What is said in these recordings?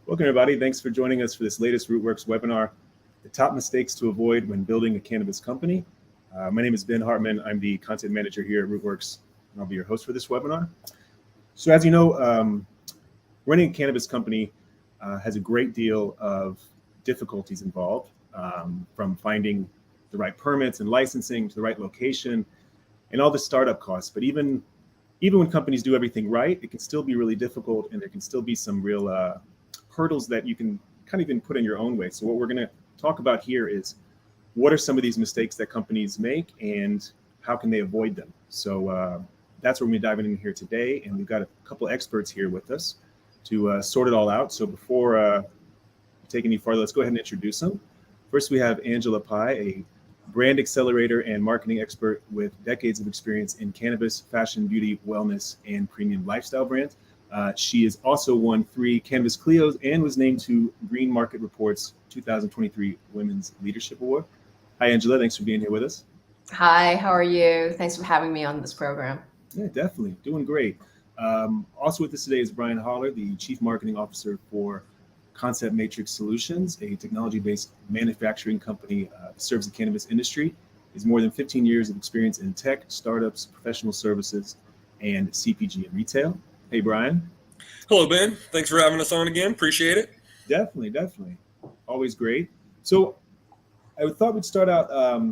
Welcome, everybody. Thanks for joining us for this latest Rootwurks webinar, the top mistakes to avoid when building a cannabis company. My name is Ben Hartman. I'm the content manager here at Rootwurks, and I'll be your host for this webinar. So as you know, running a cannabis company has a great deal of difficulties involved, from finding the right permits and licensing to the right location and all the startup costs. But even when companies do everything right, it can still be really difficult, and there can still be some real hurdles that you can kind of even put in your own way. So what we're going to talk about here is what are some of these mistakes that companies make and how can they avoid them? So that's what we're diving in here today. And we've got a couple of experts here with us to sort it all out. So before we take any farther, let's go ahead and introduce them. First, we have Angela Pai, a brand accelerator and marketing expert with decades of experience in cannabis, fashion, beauty, wellness, and premium lifestyle brands. She has also won 3 Cannabis Clios and was named to Green Market Report's 2023 Women's Leadership Award. Hi, Angela. Thanks for being here with us. Hi, how are you? Thanks for having me on this program. Yeah, definitely. Doing great. Also with us today is Brian Holler, the Chief Marketing Officer for Concept Matrix Solutions, a technology-based manufacturing company that serves the cannabis industry. He has more than 15 years of experience in tech, startups, professional services, and CPG and retail. Hey, Brian. Hello, Ben. Thanks for having us on again. Appreciate it. Definitely. Always great. So I thought we'd start out,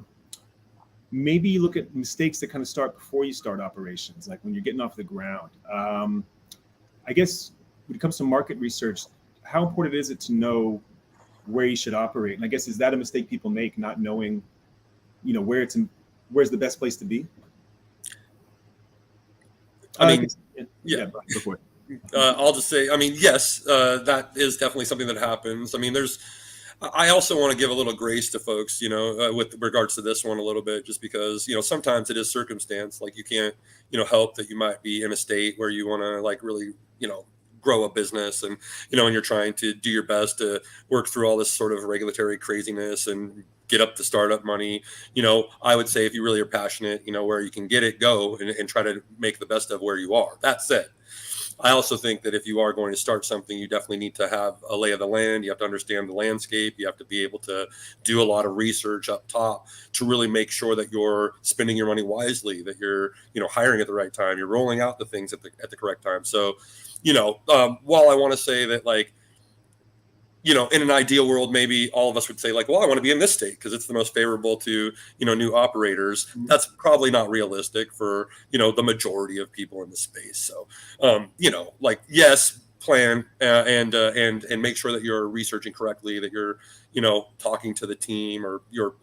maybe look at mistakes that kind of start before you start operations, like when you're getting off the ground. I guess when it comes to market research, how important is it to know where you should operate? And I guess, is that a mistake people make, not knowing, where's the best place to be? Yeah. Before. I'll just say, yes, that is definitely something that happens. I also want to give a little grace to folks, with regards to this one a little bit, just because, sometimes it is circumstance. Like you can't, help that you might be in a state where you want to really, grow a business and, and you're trying to do your best to work through all this sort of regulatory craziness and get up the startup money. I would say if you really are passionate, where you can get it, go and try to make the best of where you are. That said, I also think that if you are going to start something, you definitely need to have a lay of the land. You have to understand the landscape. You have to be able to do a lot of research up top to really make sure that you're spending your money wisely, that you're, hiring at the right time, you're rolling out the things at the correct time. So, while I want to say that, in an ideal world, maybe all of us would say well, I want to be in this state because it's the most favorable to, new operators. That's probably not realistic for, the majority of people in the space. So, yes, plan and make sure that you're researching correctly, that you're, talking to the team or your,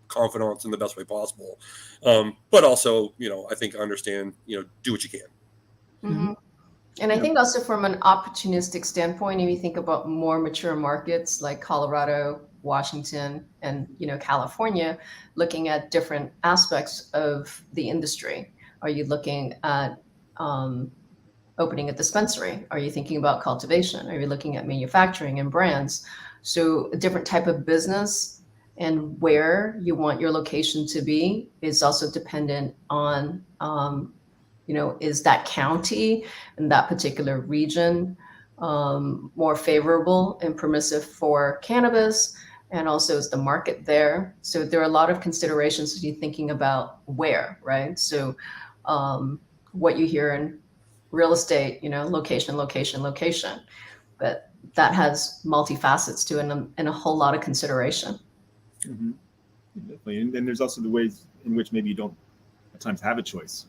confidants in the best way possible. But also, I think understand, do what you can. Mm-hmm. And I think also from an opportunistic standpoint, if you think about more mature markets like Colorado, Washington, and California, looking at different aspects of the industry. Are you looking at opening a dispensary? Are you thinking about cultivation? Are you looking at manufacturing and brands? So a different type of business and where you want your location to be is also dependent on is that county and that particular region more favorable and permissive for cannabis? And also is the market there? So there are a lot of considerations as you're thinking about where, right? So what you hear in real estate, location, but that has multifacets to it and a whole lot of consideration. Mm-hmm. Definitely. And then there's also the ways in which maybe you don't at times have a choice.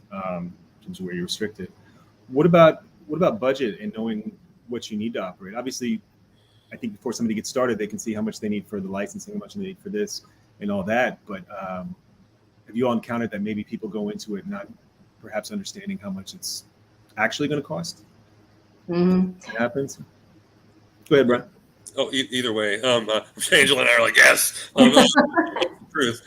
In terms of where you're restricted. What about budget and knowing what you need to operate? Obviously, I think before somebody gets started, they can see how much they need for the licensing, how much they need for this and all that. But have you all encountered that maybe people go into it not perhaps understanding how much it's actually going to cost? Mm-hmm. It happens. Go ahead, Brian. Oh, either way, Angela and I are yes. Truth.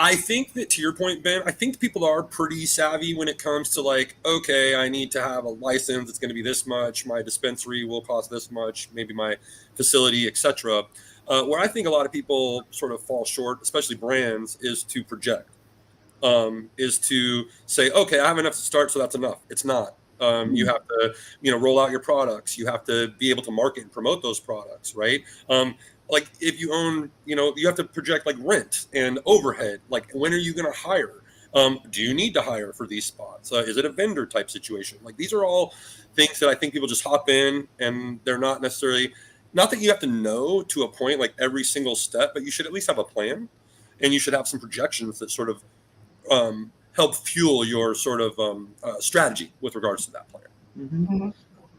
I think that, to your point, Ben, I think people are pretty savvy when it comes to okay, I need to have a license. It's going to be this much. My dispensary will cost this much. Maybe my facility, etc. Where I think a lot of people sort of fall short, especially brands, is to project, is to say, okay, I have enough to start, so that's enough. It's not. You have to, roll out your products. You have to be able to market and promote those products, right? Like if you own, you have to project like rent and overhead. Like when are you going to hire? Do you need to hire for these spots? Is it a vendor type situation? Like these are all things that I think people just hop in, and they're not necessarily, not that you have to know to a point like every single step, but you should at least have a plan, and you should have some projections that sort of help fuel your sort of strategy with regards to that plan. Mm-hmm.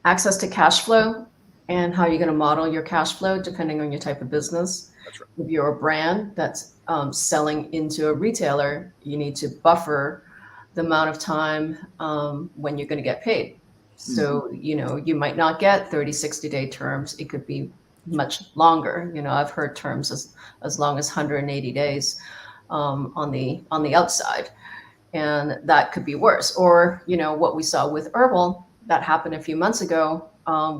Access to cash flow and how you're going to model your cash flow depending on your type of business. That's right. If you're a brand that's selling into a retailer, you need to buffer the amount of time when you're going to get paid. So, you might not get 30, 60-day terms. It could be much longer. I've heard terms as long as 180 days on the outside. And that could be worse. Or, what we saw with herbal, that happened a few months ago,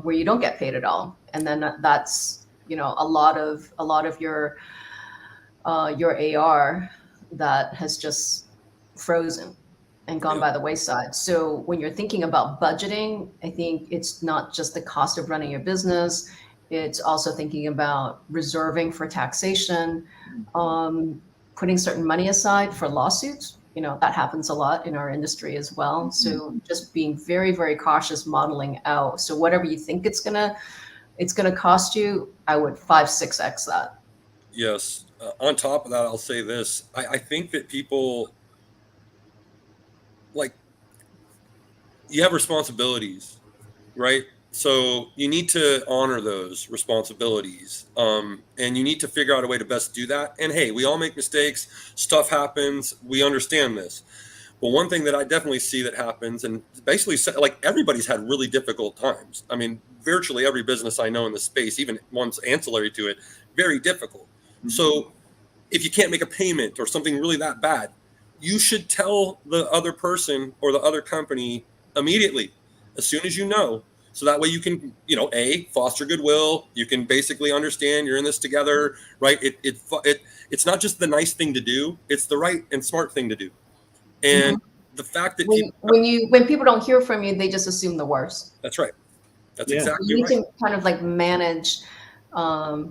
where you don't get paid at all. And then that's, a lot of your AR that has just frozen and gone by the wayside. So when you're thinking about budgeting, I think it's not just the cost of running your business. It's also thinking about reserving for taxation, putting certain money aside for lawsuits. That happens a lot in our industry as well. So just being very, very cautious, modeling out. So whatever you think it's gonna cost you, I would 5-6x that. Yes. On top of that, I'll say this. I think that people, like, you have responsibilities, right? So you need to honor those responsibilities, and you need to figure out a way to best do that. And hey, we all make mistakes. Stuff happens. We understand this. But one thing that I definitely see that happens, and basically like everybody's had really difficult times. I mean, virtually every business I know in the space, even ones ancillary to it, very difficult. So if you can't make a payment or something really that bad, you should tell the other person or the other company immediately, as soon as you know. So that way you can, foster goodwill. You can basically understand you're in this together, right? It's not just the nice thing to do; it's the right and smart thing to do. And the fact that when people don't hear from you, they just assume the worst. That's right. That's exactly you need right. to kind of like manage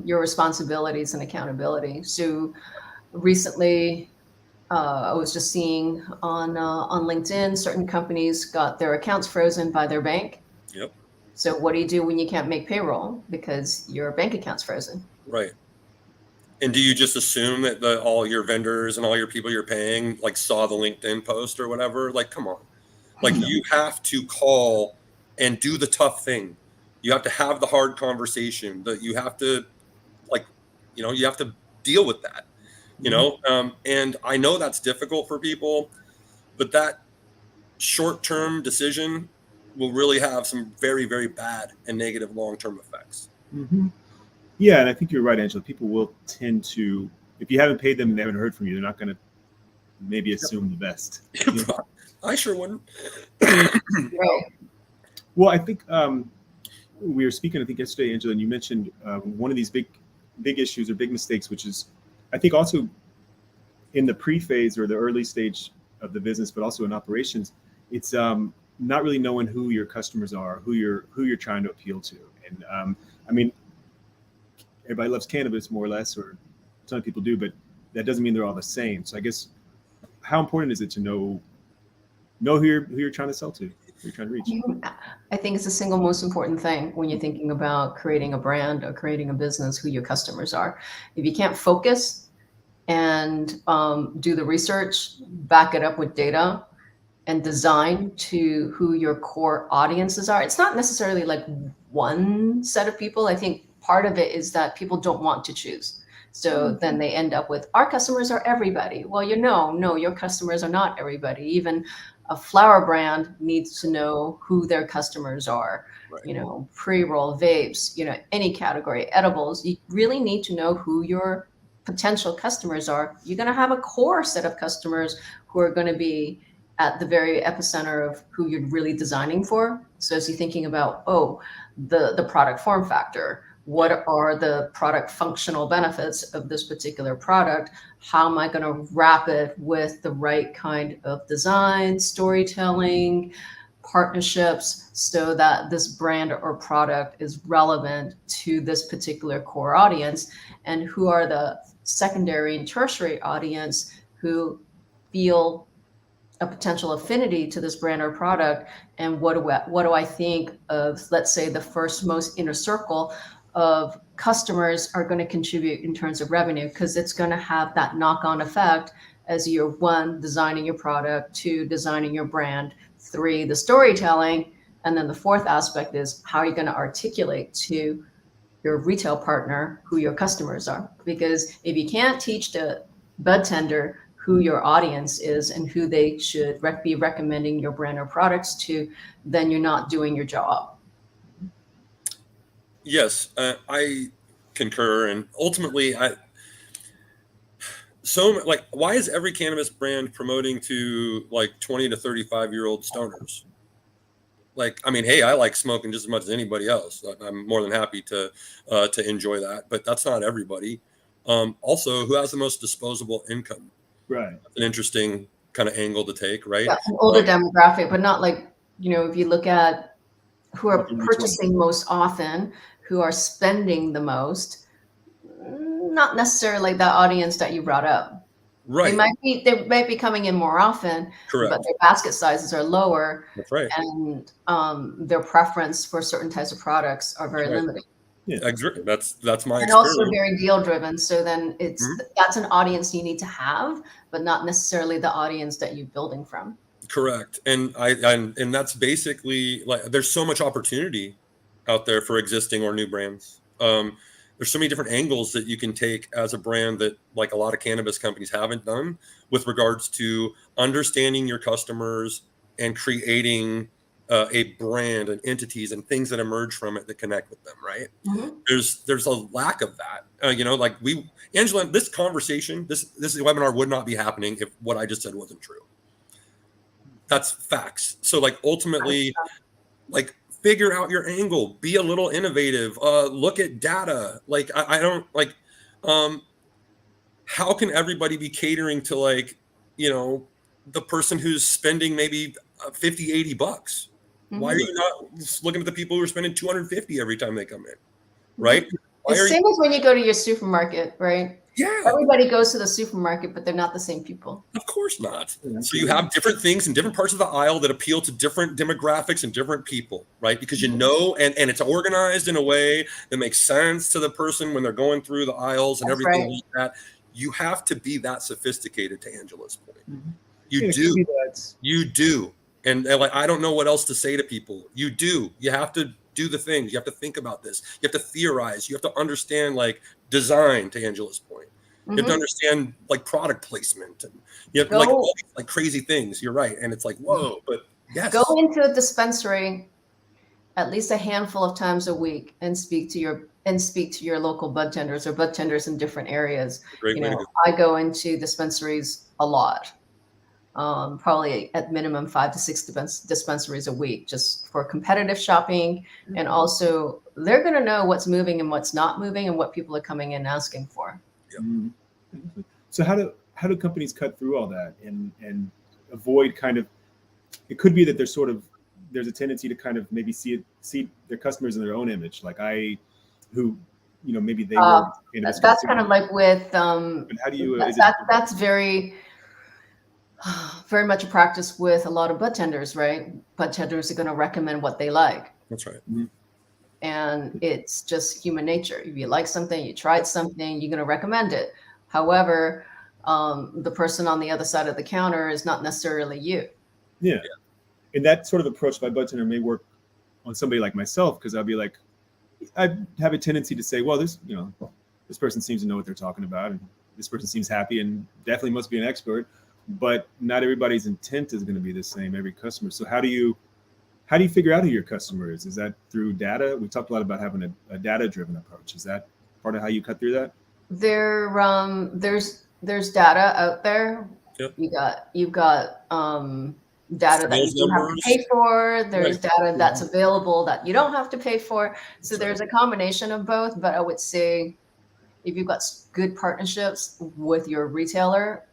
your responsibilities and accountability. So recently, I was just seeing on LinkedIn, certain companies got their accounts frozen by their bank. Yep. So what do you do when you can't make payroll because your bank account's frozen? Right. And do you just assume that all your vendors and all your people you're paying like saw the LinkedIn post or whatever? Like, come on. Like you have to call and do the tough thing. You have to have the hard conversation. That you have to, you have to deal with that. And I know that's difficult for people, but that short-term decision will really have some very, very bad and negative long-term effects. Yeah, and I think you're right, Angela. People will tend to, if you haven't paid them and they haven't heard from you, they're not going to maybe assume the best. I sure wouldn't. Well, I think we were speaking, I think yesterday, Angela, and you mentioned one of these big issues or big mistakes, which is, I think also in the pre-phase or the early stage of the business, but also in operations, it's not really knowing who your customers are, who you're trying to appeal to. And I mean, everybody loves cannabis more or less, or some people do, but that doesn't mean they're all the same. So I guess, how important is it to know who you're trying to sell to, who you're trying to reach? I think it's the single most important thing when you're thinking about creating a brand or creating a business, who your customers are. If you can't focus and do the research, back it up with data, and design to who your core audiences are. It's not necessarily like one set of people. I think part of it is that people don't want to choose. So then they end up with, our customers are everybody. Well, no, your customers are not everybody. Even a flower brand needs to know who their customers are. Right. Pre-roll, vapes, any category, edibles. You really need to know who your potential customers are. You're going to have a core set of customers who are going to be at the very epicenter of who you're really designing for. So as you're thinking about, the product form factor, what are the product functional benefits of this particular product? How am I going to wrap it with the right kind of design, storytelling, partnerships so that this brand or product is relevant to this particular core audience, and who are the secondary and tertiary audience who feel a potential affinity to this brand or product, and what do I think of, let's say, the first most inner circle of customers are going to contribute in terms of revenue, because it's going to have that knock-on effect as you're, one, designing your product, two, designing your brand, three, the storytelling, and then the fourth aspect is how you're going to articulate to your retail partner who your customers are. Because if you can't teach the bud tender who your audience is and who they should be recommending your brand or products to, then you're not doing your job. Yes, I concur. And ultimately, why is every cannabis brand promoting to like 20 to 35-year-old stoners? Like, I mean, hey, I like smoking just as much as anybody else. I'm more than happy to enjoy that, but that's not everybody. Also, who has the most disposable income? Right. That's an interesting kind of angle to take, right? Yeah, an older demographic, but not like, if you look at who are purchasing most often, who are spending the most, not necessarily the audience that you brought up. Right. They might be coming in more often, correct, but their basket sizes are lower. That's right. And their preference for certain types of products are very limited. Yeah, that's my and experience. Also very deal driven. So then that's an audience you need to have, but not necessarily the audience that you're building from. Correct. And and that's basically, like, there's so much opportunity out there for existing or new brands. There's so many different angles that you can take as a brand that, like, a lot of cannabis companies haven't done with regards to understanding your customers and creating a brand and entities and things that emerge from it that connect with them. Right. Mm-hmm. There's a lack of that. Angela, this conversation, this webinar would not be happening if what I just said wasn't true. That's facts. So, like, ultimately, like, figure out your angle, be a little innovative, look at data. Like, I don't like, how can everybody be catering to, like, the person who's spending maybe 50, 80 bucks? Mm-hmm. Why are you not looking at the people who are spending 250 every time they come in? Right. Mm-hmm. It's same as when you go to your supermarket, right? Yeah. Everybody goes to the supermarket, but they're not the same people. Of course not. So you have different things in different parts of the aisle that appeal to different demographics and different people, right? Because and it's organized in a way that makes sense to the person when they're going through the aisles and everything like that. You have to be that sophisticated, to Angela's point. Mm-hmm. You do. And like, I don't know what else to say to people. You do. You have to do the things. You have to think about this. You have to theorize. You have to understand, like, design, to Angela's point. You have to understand, like, product placement, and you have like all these, like, crazy things. You're right. And it's like, whoa, but yes. Go into a dispensary at least a handful of times a week and speak to your local bud tenders or bud tenders in different areas. I go into dispensaries a lot. Probably at minimum 5 to 6 dispensaries a week, just for competitive shopping. And also they're going to know what's moving and what's not moving and what people are coming in asking for. Yep. So how do companies cut through all that and avoid kind of, it could be that there's a tendency to kind of maybe see their customers in their own image. Like maybe they were. That's kind of like with, but how do you, that's very much a practice with a lot of bud tenders, right? Bud tenders are going to recommend what they like. That's right. Mm-hmm. And it's just human nature. If you like something, you tried something, you're going to recommend it. However, the person on the other side of the counter is not necessarily you. Yeah. And that sort of approach by bud tender may work on somebody like myself, because I'll be like, I have a tendency to say, well, this person seems to know what they're talking about, and this person seems happy and definitely must be an expert. But not everybody's intent is going to be the same, every customer. So how do you figure out who your customer is? Is that through data? We talked a lot about having a data-driven approach. Is that part of how you cut through that? There's data out there. Yep. You've got data that you don't have to pay for. There's data that's available that you don't have to pay for. So there's a combination of both. But I would say if you've got good partnerships with your retailer,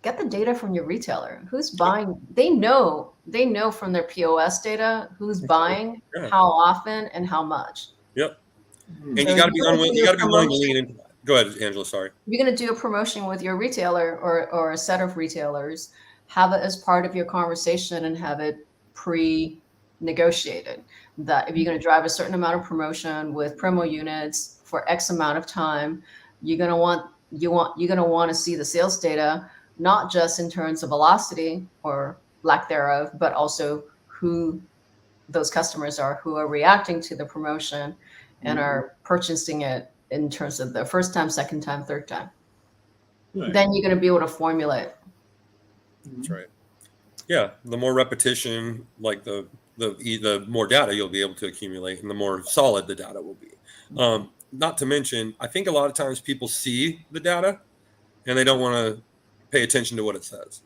get the data from your retailer. Who's buying? They know from their POS data who's buying, how often, and how much. Yep. And So you got to be unwilling. You got to be willing to promotion. lean into that. Go ahead, Angela. Sorry. If you're going to do a promotion with your retailer or a set of retailers, have it as part of your conversation and have it pre-negotiated. That if you're going to drive a certain amount of promotion with promo units for X amount of time, you're going to want to see the sales data, not just in terms of velocity or lack thereof, but also who those customers are who are reacting to the promotion and are purchasing it in terms of the first time, second time, third time. Right. Then you're going to be able to formulate. That's right. Yeah, the more repetition, like the more data you'll be able to accumulate, and the more solid the data will be. Not to mention, I think a lot of times people see the data and they don't want to pay attention to what it says.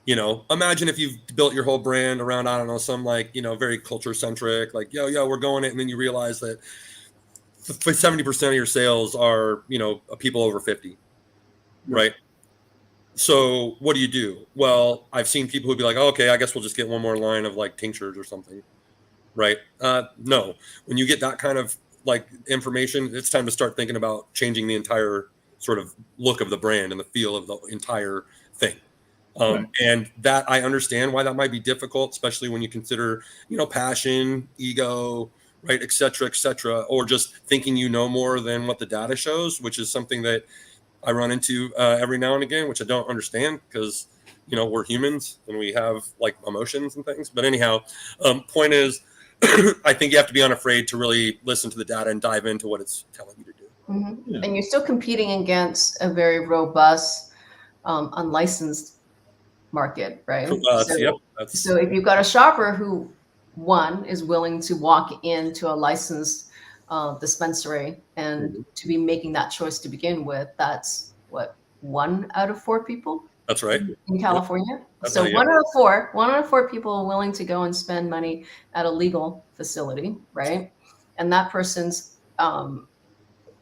You know, imagine if you've built your whole brand around, I don't know, some like, you know, very culture centric, like, yo, we're going it. And then you realize that 70% of your sales are, you know, people over 50, right? So what do? Well, I've seen people who'd be like, oh, okay, I guess we'll just get one more line of like tinctures or something, right? No, when you get that kind of like information, it's time to start thinking about changing the entire sort of look of the brand and the feel of the entire thing. And that I understand why that might be difficult, especially when you consider, you know, passion, ego, right, et cetera, or just thinking you know more than what the data shows, which is something that I run into every now and again, which I don't understand because, you know, we're humans and we have like emotions and things. But anyhow, point is, I think you have to be unafraid to really listen to the data and dive into what it's telling you to do. And you're still competing against a very robust, unlicensed market, right? So if you've got a shopper who, one, is willing to walk into a licensed dispensary and to be making that choice to begin with, that's what, 1 out of 4 people? That's right. In California. So 1 out of 4 people are willing to go and spend money at a legal facility, right? And that person's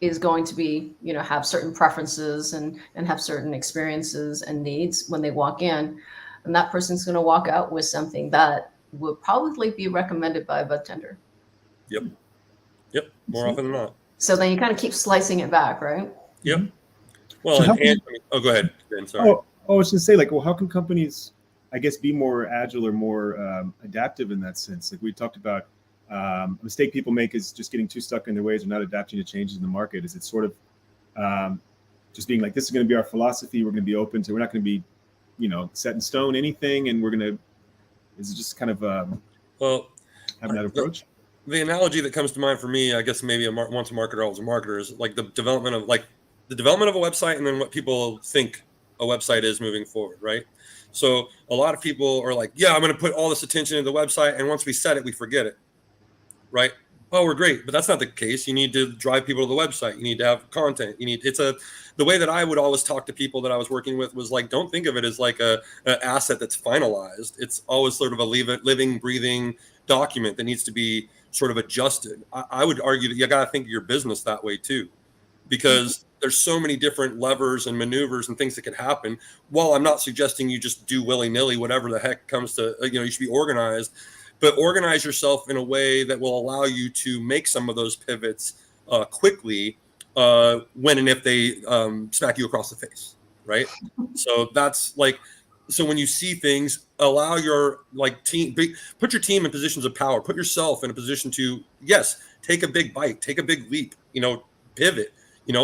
is going to be, you know, have certain preferences and have certain experiences and needs when they walk in. And that person's going to walk out with something that will probably be recommended by a bud tender. Yep. More often than not. So then you kind of keep slicing it back, right? Yep. Well, so go ahead, Ben. Sorry. I was just say, like, well, how can companies, I guess, be more agile or more adaptive in that sense? Like we talked about, a mistake people make is just getting too stuck in their ways or not adapting to changes in the market. Is it sort of just being like, this is going to be our philosophy. We're going to be open to, we're not going to be, you know, set in stone anything. And we're going to, is it just kind of having that approach? The analogy that comes to mind for me, I guess maybe once a marketer, always a marketer, is like the development of a website and then what people think a website is moving forward, right? So a lot of people are like, yeah, I'm going to put all this attention into the website. And once we set it, we forget it. Right? Oh, we're great. But that's not the case. You need to drive people to the website. You need to have content. The way that I would always talk to people that I was working with was like, don't think of it as like an asset that's finalized. It's always sort of a living, breathing document that needs to be sort of adjusted. I would argue that you got to think of your business that way too, because there's so many different levers and maneuvers and things that can happen. While I'm not suggesting you just do willy-nilly, whatever the heck comes to, you should be organized. But organize yourself in a way that will allow you to make some of those pivots quickly when and if they smack you across the face, right? So that's like, so when you see things, allow your team, put your team in positions of power, put yourself in a position to, yes, take a big bite, take a big leap, pivot,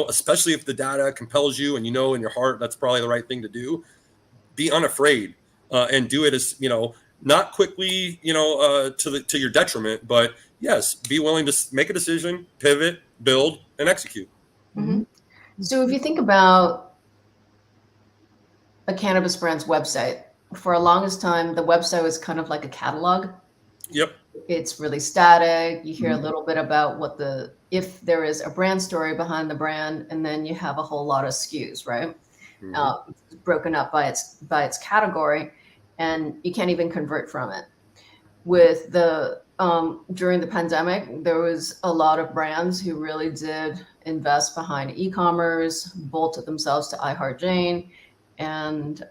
especially if the data compels you and in your heart that's probably the right thing to do. Be unafraid and do it as, not quickly, to your detriment, but yes, be willing to make a decision, pivot, build, and execute. Mm-hmm. So if you think about a cannabis brand's website, for a longest time, the website was kind of like a catalog. Yep. It's really static. You hear a little bit about if there is a brand story behind the brand, and then you have a whole lot of SKUs, right? Mm-hmm. Broken up by its category. And you can't even convert from it. With during the pandemic, there was a lot of brands who really did invest behind e-commerce, bolted themselves to iHeartJane, and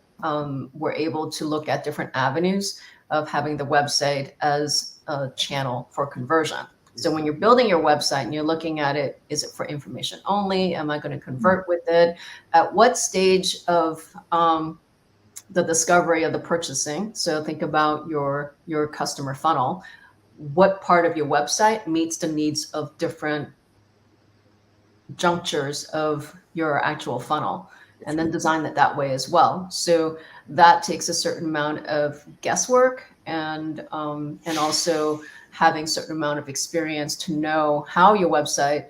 we're able to look at different avenues of having the website as a channel for conversion. So when you're building your website and you're looking at it, is it for information only? Am I going to convert with it? At what stage of the discovery of the purchasing? So think about your customer funnel. What part of your website meets the needs of different junctures of your actual funnel, and then design it that way as well. So that takes a certain amount of guesswork and also having a certain amount of experience to know how your website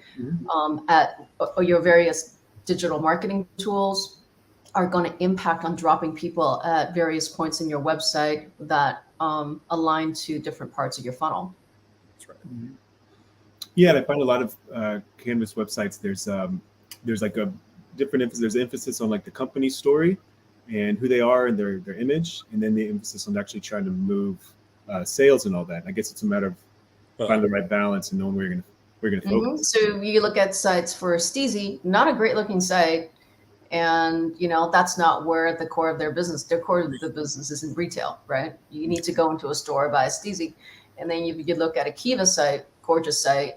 at your various digital marketing tools are going to impact on dropping people at various points in your website that align to different parts of your funnel. That's right. Yeah, and I find a lot of Canvas websites, there's like a different emphasis. There's emphasis on like the company story and who they are and their image, and then the emphasis on actually trying to move sales and all that. I guess it's a matter of finding the right balance and knowing where you're gonna focus. So you look at sites for Steezy, not a great looking site, and that's not where the core of their business. Their core of the business is in retail, right? You need to go into a store, buy a Steezy, and then you look at a Kiva site, gorgeous site,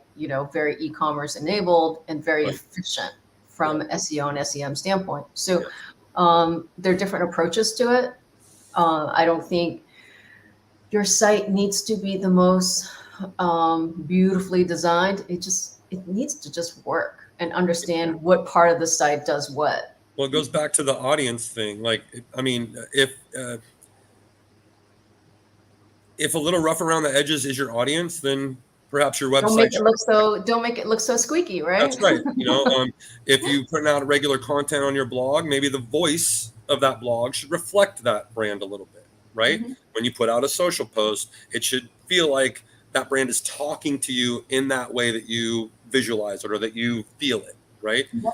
very e-commerce enabled and very efficient from SEO and SEM standpoint. So there are different approaches to it. I don't think your site needs to be the most beautifully designed. It needs to just work and understand what part of the site does what. Well, it goes back to the audience thing. Like, I mean, if a little rough around the edges is your audience, then perhaps your website don't make it look so squeaky, right? That's right. If you put out regular content on your blog, maybe the voice of that blog should reflect that brand a little bit, right? Mm-hmm. When you put out a social post, it should feel like that brand is talking to you in that way that you visualize it or that you feel it, right? Yep.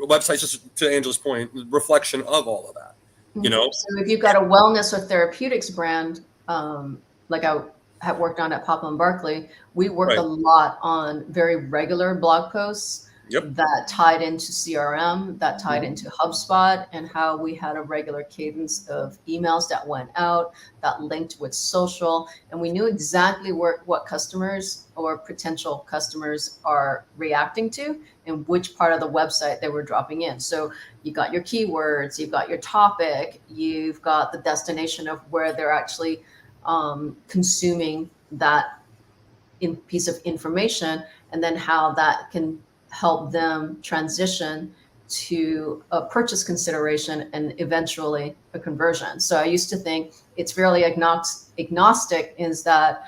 Websites, just to Angela's point, reflection of all of that. Mm-hmm. So if you've got a wellness or therapeutics brand, like I have worked on at Poplar and Barkley, we worked a lot on very regular blog posts that tied into CRM, that tied into HubSpot, and how we had a regular cadence of emails that went out that linked with social. And we knew exactly what customers or potential customers are reacting to and which part of the website they were dropping in. So you got your keywords, you've got your topic, you've got the destination of where they're actually consuming that piece of information, and then how that can help them transition to a purchase consideration and eventually a conversion. So I used to think it's fairly agnostic, is that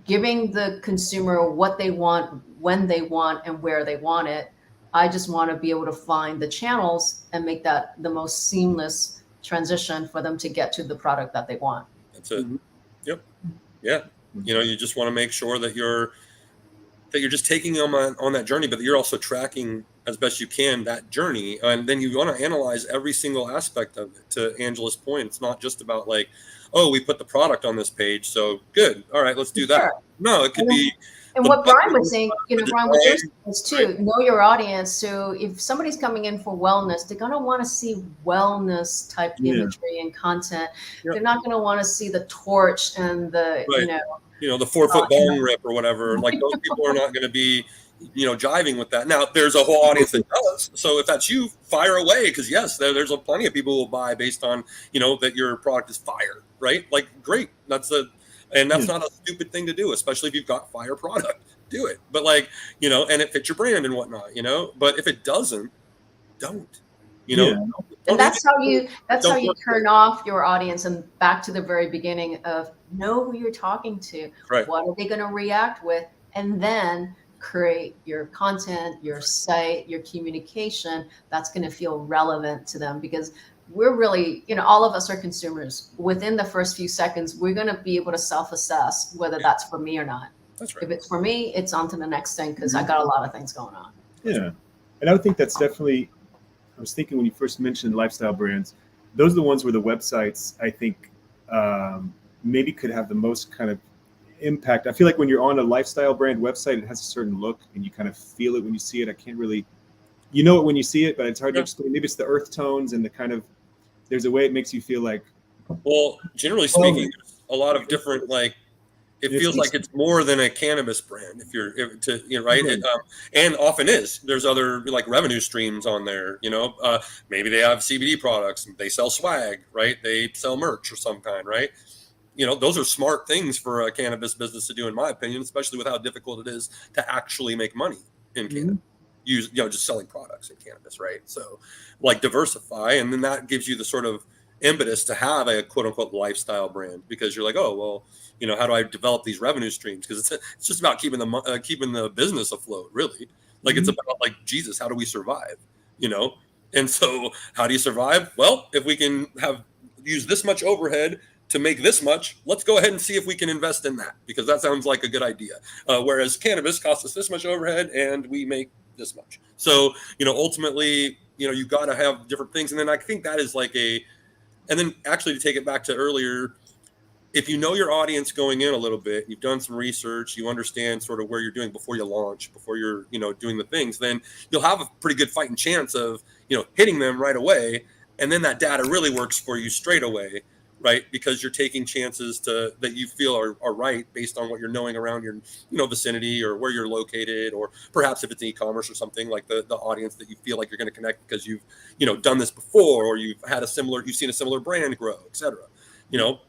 giving the consumer what they want, when they want, and where they want it. I just want to be able to find the channels and make that the most seamless transition for them to get to the product that they want. That's it. Mm-hmm. Yep. Yeah. You just want to make sure that you're just taking them on that journey, but that you're also tracking as best you can that journey. And then you want to analyze every single aspect of it. To Angela's point, it's not just about like, oh, we put the product on this page, so good. All right, let's do that. Sure. No, it could be. And what Brian was saying, Brian, what you're saying is too, know your audience. So if somebody's coming in for wellness, they're going to want to see wellness type imagery and content. Yep. They're not going to want to see the torch and the, the 4-foot bong rip or whatever. Like those people are not going to be, jiving with that. Now there's a whole audience that does. So if that's you, fire away. Cause yes, there's plenty of people who will buy based on, that your product is fire, right? Like, great. That's not a stupid thing to do, especially if you've got fire product. Do it. But and it fits your brand and whatnot, but if it doesn't, don't, And that's how you turn off your audience, and back to the very beginning of know who you're talking to. Right. What are they going to react with? And then create your content, your site, your communication that's going to feel relevant to them, because we're really, all of us are consumers. Within the first few seconds, we're going to be able to self-assess whether that's for me or not. That's right. If it's for me, it's on to the next thing, because I got a lot of things going on. Yeah. And I would think that's definitely, I was thinking when you first mentioned lifestyle brands, those are the ones where the websites, I think, maybe could have the most kind of impact. I feel like when you're on a lifestyle brand website, it has a certain look and you kind of feel it when you see it. I can't really you know it when you see it, but it's hard to Yeah. explain. Maybe it's the earth tones and the kind of, there's a way it makes you feel like, Well, generally speaking, there's a lot of different, like, it It's- feels like it's more than a cannabis brand right. Right. And often is. There's other like revenue streams on there. Maybe they have CBD products. They sell swag, right? They sell merch of some kind, right? Those are smart things for a cannabis business to do, in my opinion, especially with how difficult it is to actually make money in cannabis. Just selling products in cannabis, right? So, like, diversify, and then that gives you the sort of impetus to have a quote unquote lifestyle brand, because you're like, oh well, how do I develop these revenue streams? Because it's just about keeping the business afloat, really. Like, it's about, like, Jesus, how do we survive? And so, how do you survive? Well, if we can use this much overhead to make this much, let's go ahead and see if we can invest in that, because that sounds like a good idea. Whereas cannabis costs us this much overhead and we make this much. So, ultimately, you got to have different things. And then I think that is and then actually, to take it back to earlier, if you know your audience going in a little bit, you've done some research, you understand sort of where you're doing before you launch, before you're, doing the things, then you'll have a pretty good fighting chance of, hitting them right away. And then that data really works for you straight away, right? Because you're taking chances that you feel are right based on what you're knowing around your, vicinity, or where you're located, or perhaps if it's e-commerce or something, like the audience that you feel like you're going to connect because you've, done this before, or you've seen a similar brand grow, et cetera.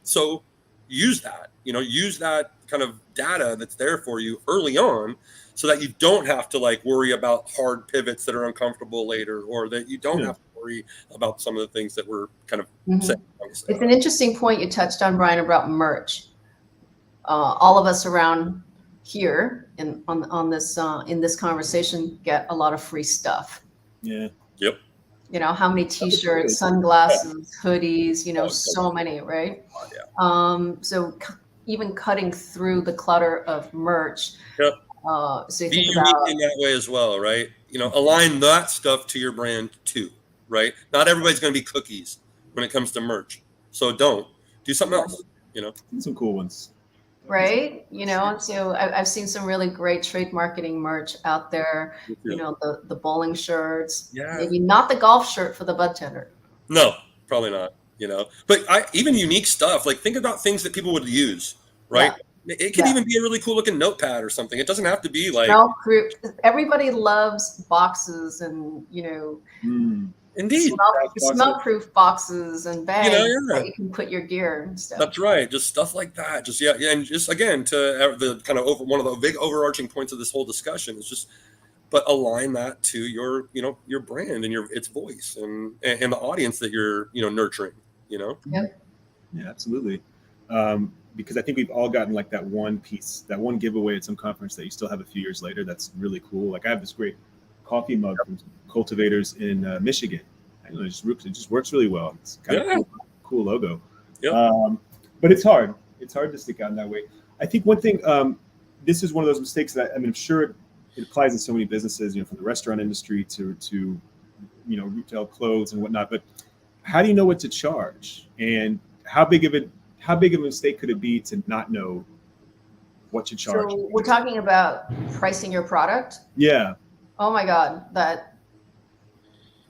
So use that kind of data that's there for you early on, so that you don't have to worry about hard pivots that are uncomfortable later, or that you don't have to worry about some of the things that we're kind of saying. It's an interesting point you touched on, Brian, about merch. All of us around here on this conversation get a lot of free stuff. Yeah. Yep. How many T-shirts, sunglasses, hoodies, so many, right? So even cutting through the clutter of merch. Yep. So you be think unique about in that way as well, right? Align that stuff to your brand too, right? Not everybody's going to be cookies when it comes to merch, so don't do something else. Some cool ones. Right. So I've seen some really great trade marketing merch out there. The bowling shirts. Yeah. Maybe not the golf shirt for the bud tender. No, probably not. But even unique stuff. Like, think about things that people would use, right? Yeah. It could even be a really cool looking notepad or something. It doesn't have to be like. Everybody loves boxes and Indeed. Smell-proof boxes and bags that you can put your gear and stuff. That's right. Just stuff like that. Just and just again, to the kind of one of the big overarching points of this whole discussion is just, but align that to your your brand and its voice and the audience that you're nurturing. Yep. Yeah, absolutely. Because I think we've all gotten like that one piece, that one giveaway at some conference that you still have a few years later. That's really cool. Like, I have this great coffee mug from cultivators in Michigan. I know it just works really well. It's kind of cool logo. Yep. But it's hard. It's hard to stick out in that way. I think one thing, this is one of those mistakes that I'm sure it applies in so many businesses, from the restaurant industry to retail clothes and whatnot. But how do you know what to charge, and how big of a mistake could it be to not know what to charge? So we're talking about pricing your product. Yeah. Oh my God, that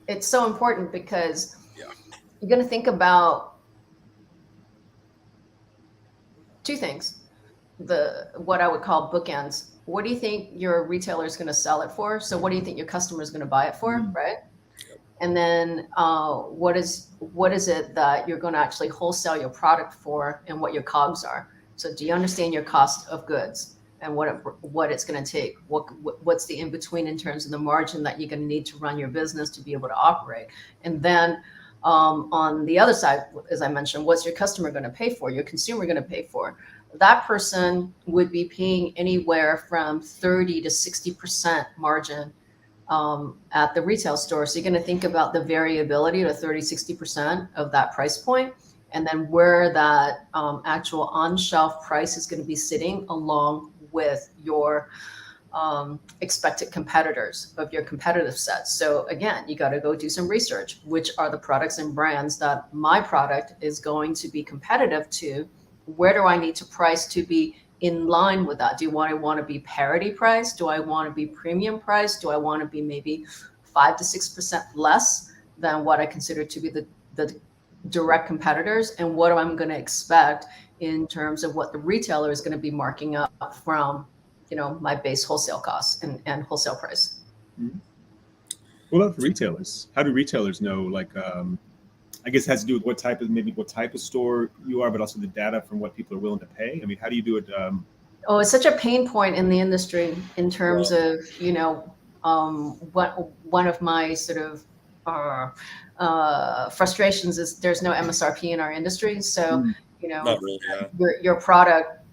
it's so important, because you're going to think about two things. What I would call bookends. What do you think your retailer is going to sell it for? So what do you think your customer is going to buy it for, right? And then what is it that you're going to actually wholesale your product for, and what your COGS are? So do you understand your cost of goods and what it's going to take? What's the in between in terms of the margin that you're going to need to run your business to be able to operate? And then on the other side, as I mentioned, what's your customer going to pay for? Your consumer going to pay for? That person would be paying anywhere from 30 to 60% margin at the retail store. So you're going to think about the variability to 30, 60% of that price point, and then where that actual on-shelf price is going to be sitting along with your expected competitors of your competitive set. So again, you got to go do some research. Which are the products and brands that my product is going to be competitive to? Where do I need to price to be in line with that? Do I want to be parity price? Do I want to be premium price? Do I want to be maybe 5 to 6% less than what I consider to be the direct competitors, and what I'm going to expect in terms of what the retailer is going to be marking up from, my base wholesale costs and wholesale price. Mm-hmm. What about for retailers? How do retailers know? Like, I guess it has to do with what type of store you are, but also the data from what people are willing to pay. I mean, how do you do it? It's such a pain point in the industry in terms of, one of my sort of frustrations is there's no MSRP in our industry. So, Not really, yeah. your product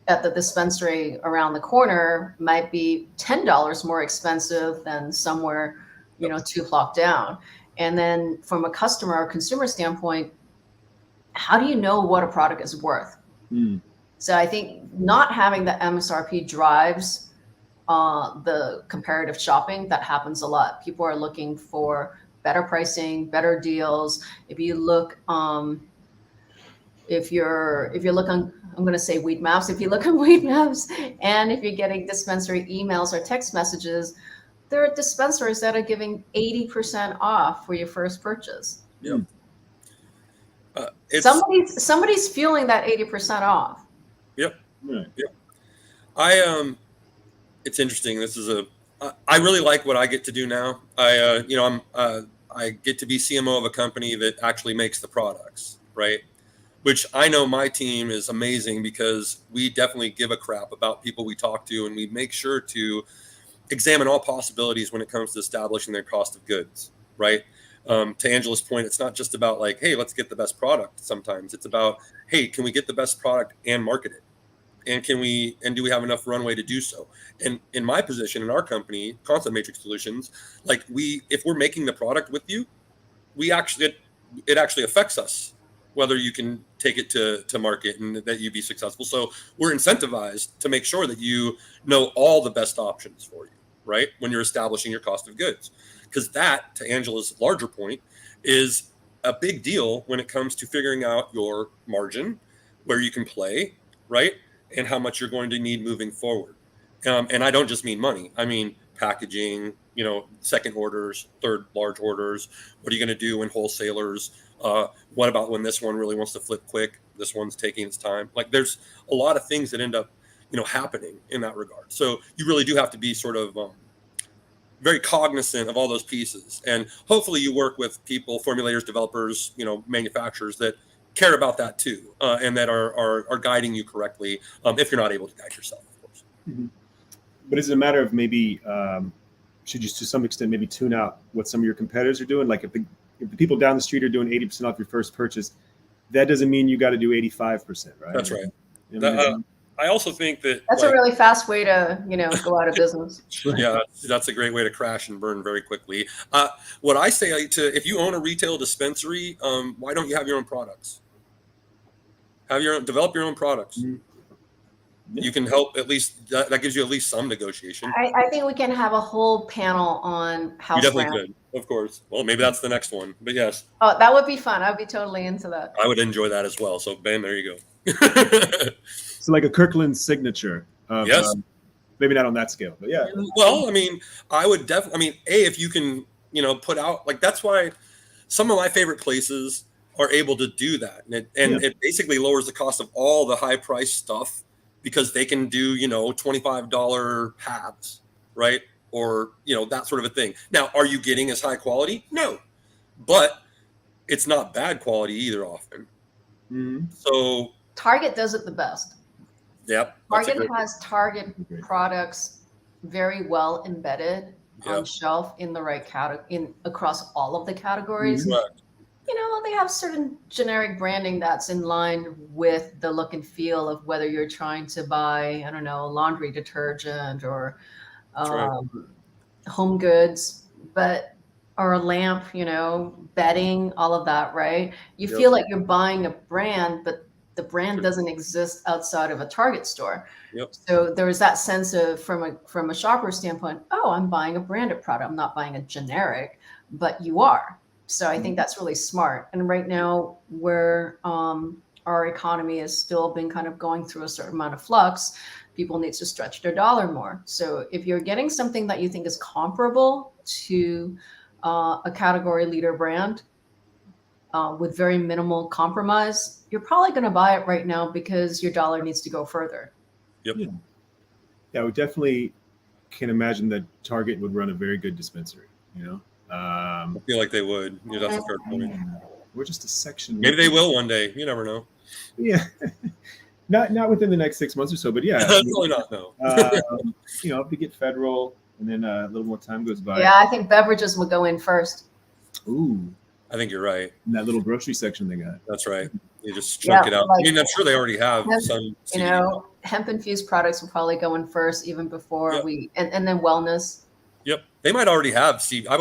at the dispensary around the corner might be $10 more expensive than somewhere, 2 blocks down. And then from a customer or consumer standpoint, how do you know what a product is worth? So I think not having the MSRP drives the comparative shopping. That happens a lot. People are looking for better pricing, better deals. If you look, if you look on, I'm going to say Weed Maps. If you look on Weed Maps, and if you're getting dispensary emails or text messages, there are dispensaries that are giving 80% off for your first purchase. Yep. Somebody's fueling that 80% off. Yep. Right. Yep. It's interesting. I really like what I get to do now. I get to be CMO of a company that actually makes the products, right? Which I know my team is amazing, because we definitely give a crap about people we talk to, and we make sure to examine all possibilities when it comes to establishing their cost of goods, right? To Angela's point, it's not just about like, hey, let's get the best product. Sometimes it's about, hey, can we get the best product and market it? And do we have enough runway to do so? And in my position in our company, Concept Matrix Solutions, like if we're making the product with you, it actually affects us whether you can take it to market and that you be successful. So we're incentivized to make sure that you know all the best options for you, right? When you're establishing your cost of goods. Because that, to Angela's larger point, is a big deal when it comes to figuring out your margin, where you can play, right? And how much you're going to need moving forward. And I don't just mean money. I mean packaging, second orders, third large orders. What are you going to do when wholesalers? What about when this one really wants to flip quick? This one's taking its time. Like, there's a lot of things that end up, happening in that regard. So you really do have to be sort of very cognizant of all those pieces. And hopefully you work with people, formulators, developers, manufacturers that care about that too, and that are guiding you correctly, if you're not able to guide yourself, of course. Mm-hmm. But is it a matter of maybe, should you to some extent maybe tune out what some of your competitors are doing? Like if the people down the street are doing 80% off your first purchase, that doesn't mean you got to do 85%, right? That's right. I also think that's a really fast way to, go out of business. Yeah, that's a great way to crash and burn very quickly. What I say if you own a retail dispensary, why don't you have your own products? Develop your own products. Mm-hmm. You can help, at least that gives you at least some negotiation. I think we can have a whole panel on house You definitely could, of course. Well, maybe that's the next one, but yes. Oh, that would be fun. I'd be totally into that. I would enjoy that as well. So Ben, there you go. So like a Kirkland signature. Yes. Maybe not on that scale, but yeah. Well, I mean, I would definitely, if you can, put out, like, that's why some of my favorite places are able to do that. And it basically lowers the cost of all the high price stuff, because they can do, $25 halves, right? Or, that sort of a thing. Now, are you getting as high quality? No, but it's not bad quality either often. Mm-hmm. So Target does it the best. Yep. Target has Target products very well embedded on shelf in the right category, across all of the categories. Correct. They have certain generic branding that's in line with the look and feel of whether you're trying to buy, I don't know, laundry detergent or home goods, or a lamp, bedding, all of that, right? You feel like you're buying a brand, but the brand doesn't exist outside of a Target store. Yep. So there's that sense of, from a shopper standpoint, oh, I'm buying a branded product. I'm not buying a generic, but you are. So I think that's really smart. And right now, where our economy has still been kind of going through a certain amount of flux, people need to stretch their dollar more. So if you're getting something that you think is comparable to a category leader brand with very minimal compromise, you're probably going to buy it right now because your dollar needs to go further. Yep. Yeah, we definitely can imagine that Target would run a very good dispensary, you know? I feel like they would. Yeah, that's a fair point. We're just a section. Maybe they will one day. You never know. Yeah. Not within the next 6 months or so, but yeah. Probably not, no. You know, if we get federal and then a little more time goes by. Yeah, I think beverages will go in first. Ooh. I think you're right. In that little grocery section they got. That's right. They just chunk it out. like- I mean, I'm sure they already have some. You CBD. know, hemp infused products will probably go in first, even before Yep. and then wellness. Yep, they might already have CBD. I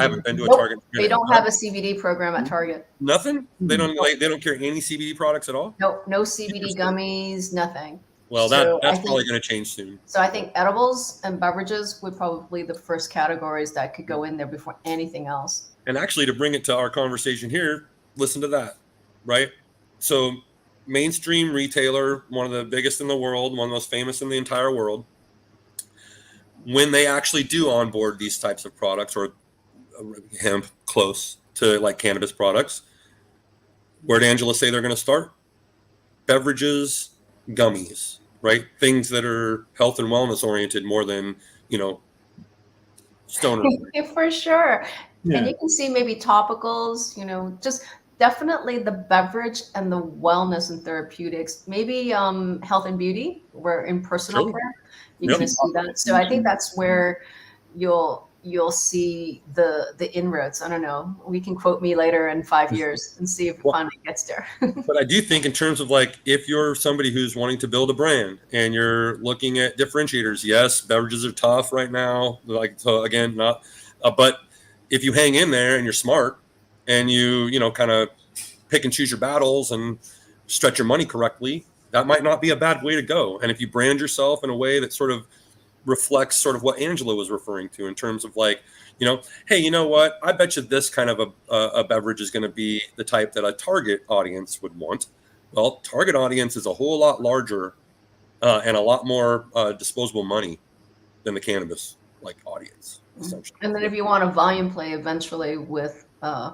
haven't been to a Nope, Target. they don't have a CBD program at Target. Nothing. They don't carry any CBD products at all. No CBD gummies, nothing. Well, So that's I think- probably going to change soon. So I think edibles and beverages would probably the first categories that could go in there before anything else. And actually, to bring it to our conversation here, listen to that, right? So, mainstream retailer, one of the biggest in the world, one of the most famous in the entire world. When they actually do onboard these types of products or hemp close to like cannabis products, where'd Angela say they're going to start? Beverages, gummies, right? Things that are health and wellness oriented more than, stoner. For sure. Yeah. And you can see maybe topicals, just definitely the beverage and the wellness and therapeutics, maybe health and beauty, where in personal Sure. care, you're going to see that. So I think that's where you'll see the inroads. I don't know. We can quote me later in 5 years and see if it finally gets there. But I do think in terms of like, if you're somebody who's wanting to build a brand and you're looking at differentiators, yes, beverages are tough right now. Like, so again, not, but if you hang in there and you're smart and you kind of pick and choose your battles and stretch your money correctly, that might not be a bad way to go. And if you brand yourself in a way that sort of reflects sort of what Angela was referring to in terms of like, hey, you know what? I bet you this kind of a beverage is going to be the type that a target audience would want. Well, target audience is a whole lot larger and a lot more disposable money than the cannabis like audience. Essentially. And then if you want a volume play eventually with a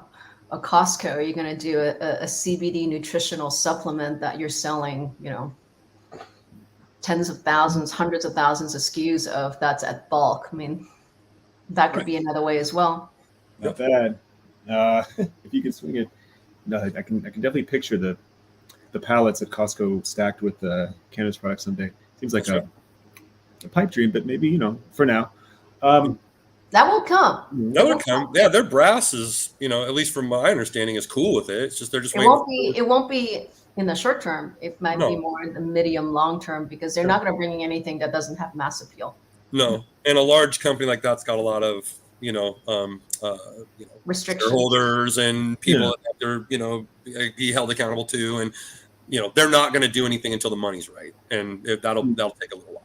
Costco, you're going to do a CBD nutritional supplement that you're selling, tens of thousands, hundreds of thousands of SKUs of. That's at bulk. I mean, that could be another way as well. Not bad. If you can swing it, no, I can definitely picture the pallets at Costco stacked with cannabis products someday. Seems like a pipe dream, but maybe for now. That will come. That would come. Yeah, their brass is, at least from my understanding, is cool with it. It's just they're just waiting. It won't be in the short term. It might be more in the medium long term because they're not going to bring in anything that doesn't have mass appeal. No, and a large company like that's got a lot of Restrictions, shareholders and people that they're be held accountable to, and they're not going to do anything until the money's right, and that'll take a little while.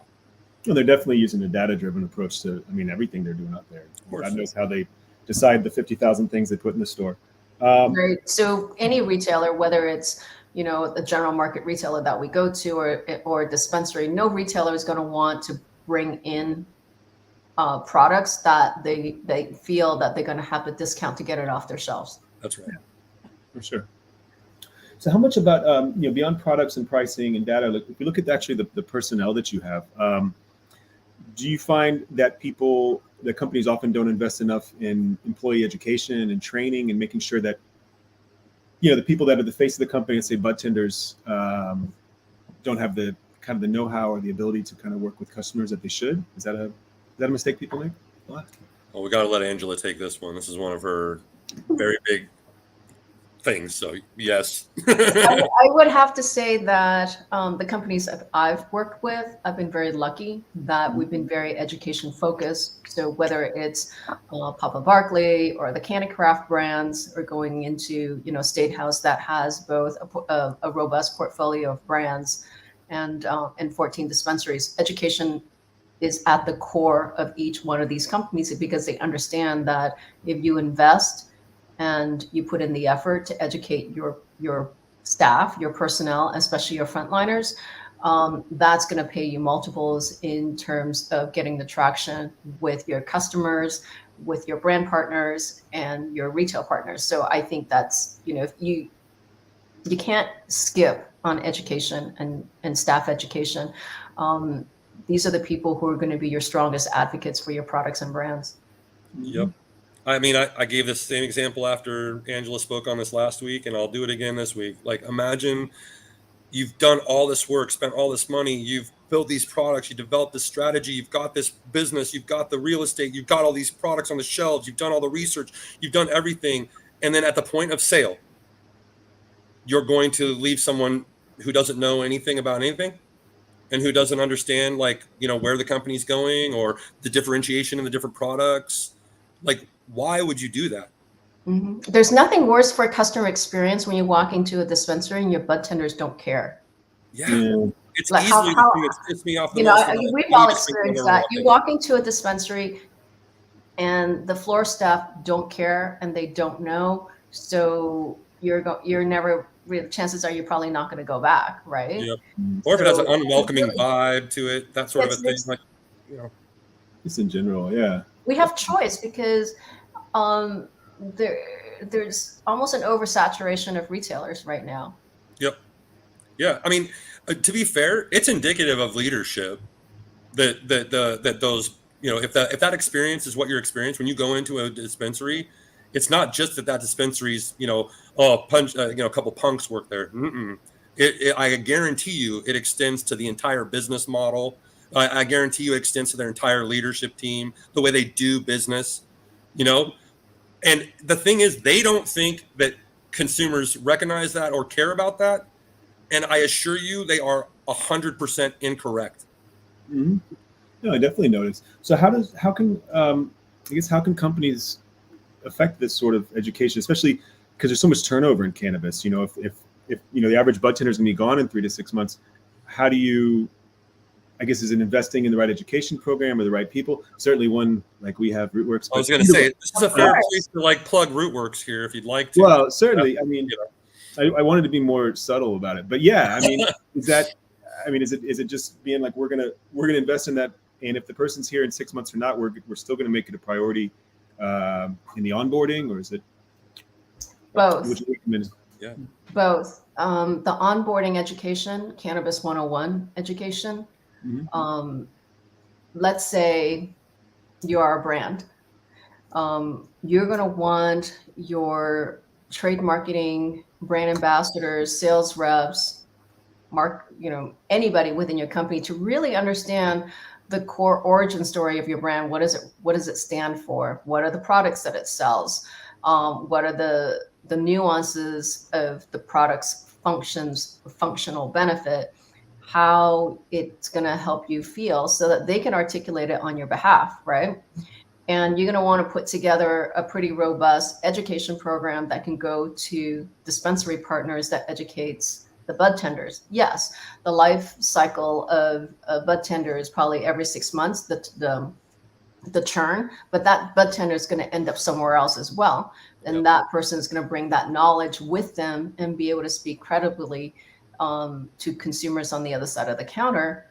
Well, they're definitely using a data-driven approach to, everything they're doing out there. God knows how they decide the 50,000 things they put in the store. Right. So any retailer, whether it's the general market retailer that we go to or a dispensary, no retailer is going to want to bring in products that they feel that they're going to have a discount to get it off their shelves. That's right. Yeah, for sure. So how much about, beyond products and pricing and data, if you look at actually the personnel that you have, do you find that the companies often don't invest enough in employee education and training and making sure that, the people that are the face of the company, let's say bud tenders, don't have the kind of the know-how or the ability to kind of work with customers that they should? Is that a mistake people make? Well, we got to let Angela take this one. This is one of her very big things. So yes. I would have to say that the companies I've worked with, I've been very lucky that we've been very education focused. So whether it's Papa Barkley or the Candy Craft brands, or going into State House that has both a robust portfolio of brands and 14 dispensaries, education is at the core of each one of these companies because they understand that if you invest and you put in the effort to educate your staff, your personnel, especially your frontliners, that's going to pay you multiples in terms of getting the traction with your customers, with your brand partners, and your retail partners. So I think that's, if you can't skip on education and staff education. These are the people who are going to be your strongest advocates for your products and brands. Yep. I mean, I gave this same example after Angela spoke on this last week, and I'll do it again this week. Like, imagine you've done all this work, spent all this money, you've built these products, you developed this strategy, you've got this business, you've got the real estate, you've got all these products on the shelves, you've done all the research, you've done everything. And then at the point of sale, you're going to leave someone who doesn't know anything about anything and who doesn't understand, like, where the company's going or the differentiation in the different products. Like, why would you do that? Mm-hmm. There's nothing worse for a customer experience when you walk into a dispensary and your bud tenders don't care. Yeah. It's like easily the thing that's pissed me off the most. We've all experienced that. You walk into a dispensary and the floor staff don't care and they don't know. So you're never, chances are you're probably not going to go back, right? Yep. Or if it has an unwelcoming vibe to it, that sort of a thing. Like, Just in general, yeah. We have choice because there's almost an oversaturation of retailers right now. Yep. Yeah. I mean, to be fair, it's indicative of leadership that those, if that experience is what you're experiencing when you go into a dispensary, it's not just that dispensary's, a couple punks work there. I guarantee you it extends to the entire business model. I guarantee you it extends to their entire leadership team, the way they do business, And the thing is, they don't think that consumers recognize that or care about that. And I assure you, they are 100% incorrect. Mm-hmm. No, I definitely noticed. So how can companies affect this sort of education, especially because there's so much turnover in cannabis? If the average bud tender is going to be gone in 3 to 6 months, how do you, I guess, is it investing in the right education program or the right people? Certainly one like we have, Rootwurks. I was going to say, this is a fair place to plug Rootwurks here if you'd like to. Well, certainly. I mean, I wanted to be more subtle about it, but yeah, I mean, is it just being like, we're gonna invest in that, and if the person's here in 6 months or not, we're still gonna make it a priority in the onboarding, or is it both? Would you recommend? Yeah, both. The onboarding education, Cannabis 101 education. Mm-hmm. Let's say you are a brand. You're going to want your trade marketing, brand ambassadors, sales reps, anybody within your company to really understand the core origin story of your brand. What does it stand for? What are the products that it sells? What are the nuances of the product's functional benefit? How it's going to help you feel so that they can articulate it on your behalf, right? And you're going to want to put together a pretty robust education program that can go to dispensary partners that educates the bud tenders. Yes, the life cycle of a bud tender is probably every 6 months, the churn, but that bud tender is going to end up somewhere else as well. And that person is going to bring that knowledge with them and be able to speak credibly to consumers on the other side of the counter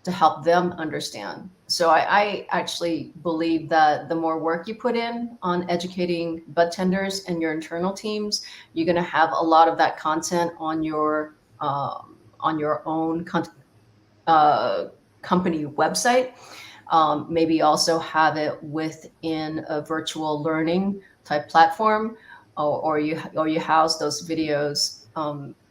to help them understand. So I actually believe that the more work you put in on educating bud tenders and your internal teams, you're going to have a lot of that content on your own company website. Maybe also have it within a virtual learning type platform, or you house those videos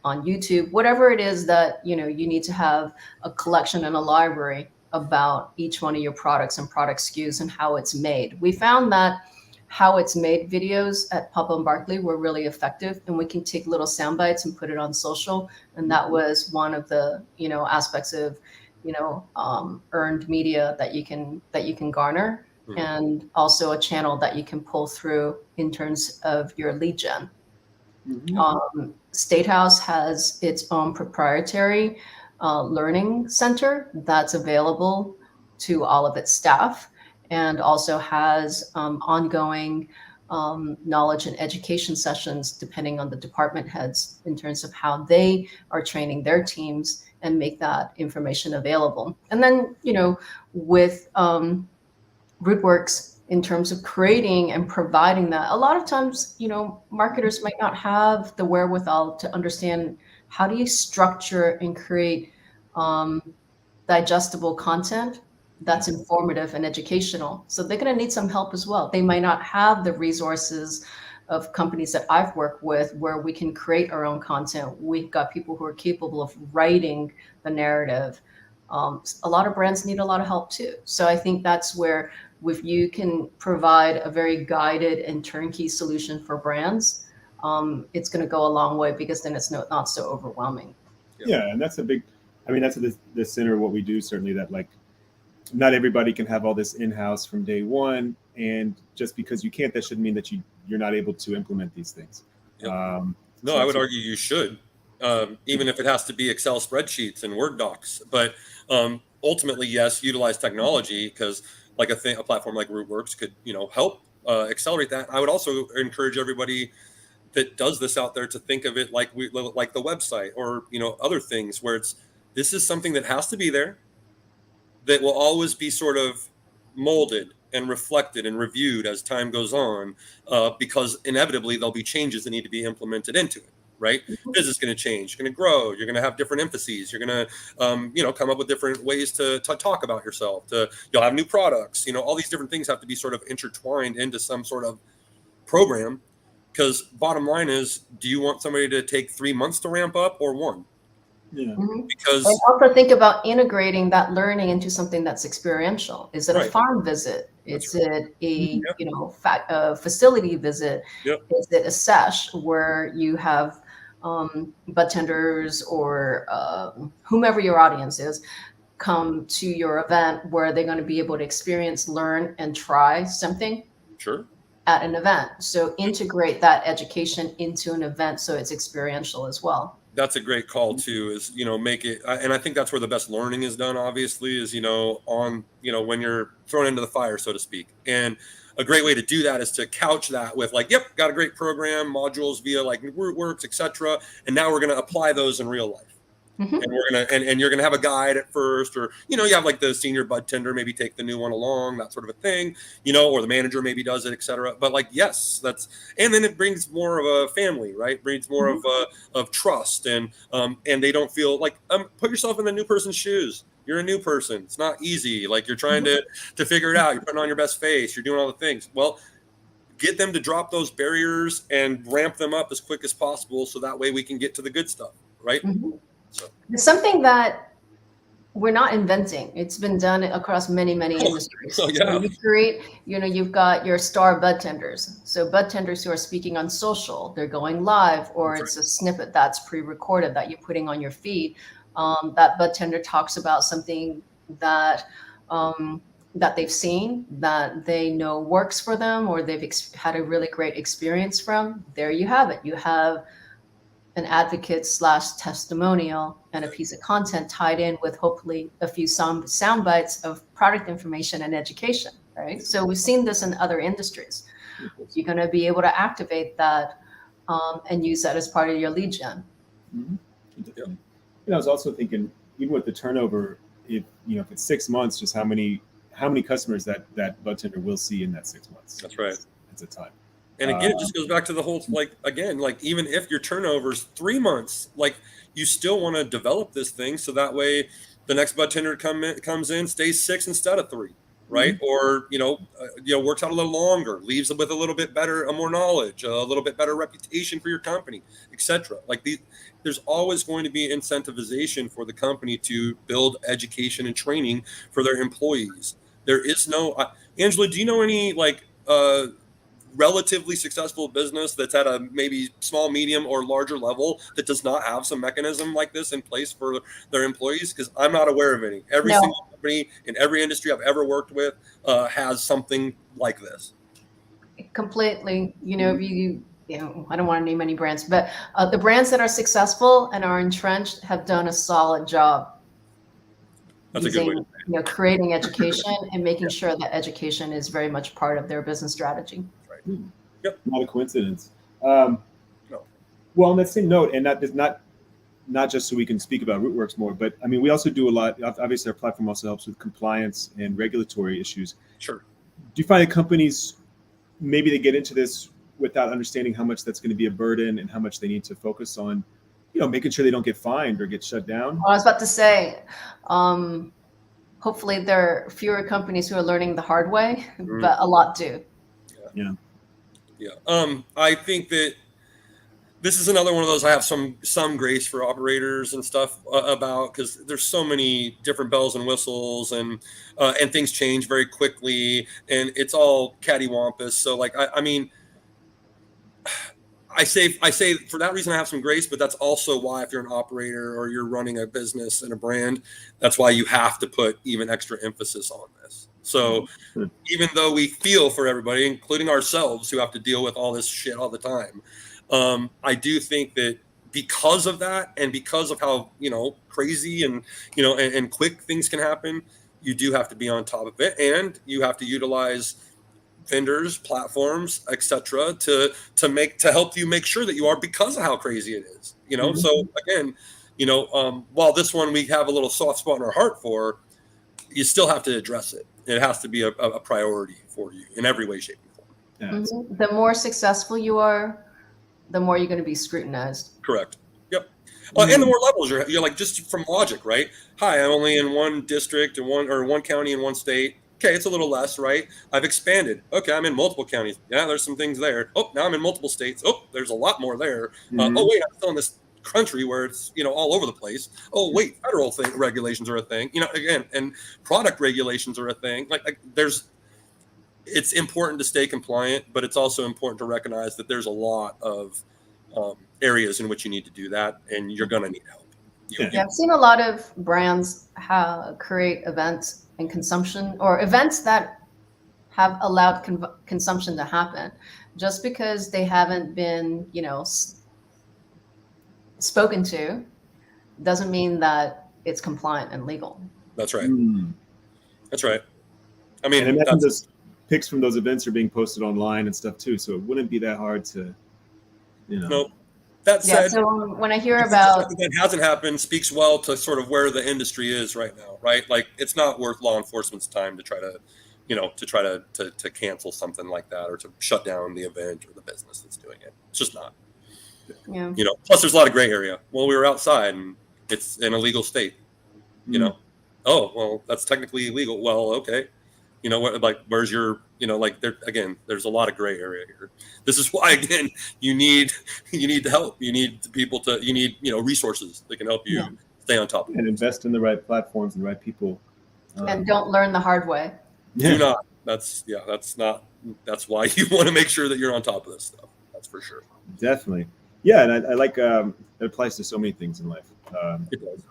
on YouTube, whatever it is that you need to have a collection and a library about each one of your products and product SKUs and how it's made. We found that how it's made videos at Papa and Barkley were really effective, and we can take little sound bites and put it on social. And that was one of the aspects of earned media that you can garner, and also a channel that you can pull through in terms of your lead gen. Mm-hmm. State House has its own proprietary learning center that's available to all of its staff, and also has ongoing knowledge and education sessions, depending on the department heads, in terms of how they are training their teams and make that information available. And then, with Rootwurks, in terms of creating and providing that, a lot of times, marketers might not have the wherewithal to understand how do you structure and create digestible content that's informative and educational. So they're going to need some help as well. They might not have the resources of companies that I've worked with where we can create our own content. We've got people who are capable of writing the narrative. A lot of brands need a lot of help too. So I think that's where, if you can provide a very guided and turnkey solution for brands, it's going to go a long way, because then it's not so overwhelming. Yeah, and that's that's the center of what we do, certainly, that like not everybody can have all this in-house from day one, and just because you can't, that shouldn't mean that you're not able to implement these things. Yep. No, I would argue you should, even if it has to be Excel spreadsheets and Word docs. But ultimately, yes, utilize technology, because like a platform like Rootwurks could, help accelerate that. I would also encourage everybody that does this out there to think of it like the website, or other things where this is something that has to be there, that will always be sort of molded and reflected and reviewed as time goes on, because inevitably there'll be changes that need to be implemented into it. Right? Business is going to change, you're going to grow, you're going to have different emphases, you're going to, come up with different ways to talk about yourself, you'll have new products, all these different things have to be sort of intertwined into some sort of program. Because bottom line is, do you want somebody to take 3 months to ramp up, or 1? Yeah. Because and also think about integrating that learning into something that's experiential. Is it a farm visit? Is it a facility visit? Yep. Is it a sesh where you have bud tenders or whomever your audience is come to your event, where they're going to be able to experience, learn, and try something? Sure. At an event. So integrate that education into an event so it's experiential as well. That's a great call too, is, make it, and I think that's where the best learning is done, obviously, is, when you're thrown into the fire, so to speak. And a great way to do that is to couch that with like, yep, got a great program, modules via like Rootwurks, etc. And now we're going to apply those in real life. Mm-hmm. And we're going to, and you're going to have a guide at first, or, you have like the senior bud tender, maybe take the new one along, that sort of a thing, or the manager maybe does it, etc. But like, yes, and then it brings more of a family, right? Brings more of trust, and they don't feel like, put yourself in the new person's shoes. You're a new person. It's not easy. Like, you're trying to figure it out. You're putting on your best face. You're doing all the things. Well, get them to drop those barriers and ramp them up as quick as possible, so that way we can get to the good stuff, right? Mm-hmm. So. It's something that we're not inventing. It's been done across many, many industries. Oh, yeah. So you create, you've got your star bud tenders. So bud tenders who are speaking on social, they're going live, or it's a snippet that's pre-recorded that you're putting on your feed. That bud tender talks about something that that they've seen, that they know works for them, or they've had a really great experience from. There you have it. You have an advocate / testimonial and a piece of content tied in with hopefully a few sound bites of product information and education, right? So we've seen this in other industries. You're going to be able to activate that and use that as part of your lead gen. Mm-hmm. And I was also thinking, even with the turnover, if it's 6 months, just how many customers that bud tender will see in that 6 months. That's right. It's a ton. And again, it just goes back to the whole, even if your turnover's 3 months, you still want to develop this thing, so that way the next bud tender comes in, stays 6 instead of 3, right? Mm-hmm. Or, works out a little longer, leaves with a little bit better, more knowledge, a little bit better reputation for your company, etc. There's always going to be incentivization for the company to build education and training for their employees. There is no, Angela, do you know any relatively successful business that's at a maybe small, medium, or larger level that does not have some mechanism like this in place for their employees? Because I'm not aware of any. Every single company in every industry I've ever worked with has something like this. Completely. I don't want to name any brands, but the brands that are successful and are entrenched have done a solid job. That's a good way. Creating education and making sure that education is very much part of their business strategy. Right. Not a coincidence. No. Well, on that same note, and not just so we can speak about Rootwurks more, but I mean, we also do a lot. Obviously, our platform also helps with compliance and regulatory issues. Sure. Do you find that companies, maybe they get into this without understanding how much that's going to be a burden and how much they need to focus on, making sure they don't get fined or get shut down? I was about to say, hopefully there are fewer companies who are learning the hard way, but a lot do. Yeah. I think that this is another one of those I have some grace for operators and stuff about, because there's so many different bells and whistles, and things change very quickly, and it's all cattywampus. So like I mean, I say for that reason I have some grace, but that's also why if you're an operator or you're running a business and a brand, that's why you have to put even extra emphasis on this. So even though we feel for everybody, including ourselves, who have to deal with all this shit all the time, I do think that because of that, and because of how crazy and and quick things can happen, you do have to be on top of it, and you have to utilize vendors, platforms, etc., to help you make sure that you are, because of how crazy it is. So again, while this one we have a little soft spot in our heart for, you still have to address it. It has to be a priority for you in every way, shape, and form. The more successful you are, the more you're going to be scrutinized. Correct. Yep. And the more levels you're like, just from logic, right? Hi, I'm only in one district and one county in one state. Okay, it's a little less, right? I've expanded. Okay, I'm in multiple counties. Yeah, there's some things there. Oh, now I'm in multiple states. Oh, there's a lot more there. Oh, wait, I'm still in this country where it's all over the place. Oh, wait, federal regulations are a thing. Again, and product regulations are a thing. Like it's important to stay compliant, but it's also important to recognize that there's a lot of areas in which you need to do that, and you're going to need help. Yeah, I've seen a lot of brands create events and consumption, or events that have allowed consumption to happen. Just because they haven't been, spoken to, doesn't mean that it's compliant and legal. That's right. That's right. I mean, and imagine those pics from those events are being posted online and stuff too, so it wouldn't be that hard to, Nope. That said, so when I hear about that hasn't happened, speaks well to sort of where the industry is right now, right? Like, it's not worth law enforcement's time to try to cancel something like that, or to shut down the event or the business that's doing it. It's just not. Yeah. Plus there's a lot of gray area. Well, we were outside and it's an illegal state. Oh, well, that's technically illegal. Well, okay. Where's your, there's a lot of gray area here. This is why, again, you need the help. You need people resources that can help you stay on top of it. And invest in the right platforms and the right people. And don't learn the hard way. Do not. That's why you want to make sure that you're on top of this stuff. That's for sure. Definitely. Yeah. And I like, it applies to so many things in life. It does.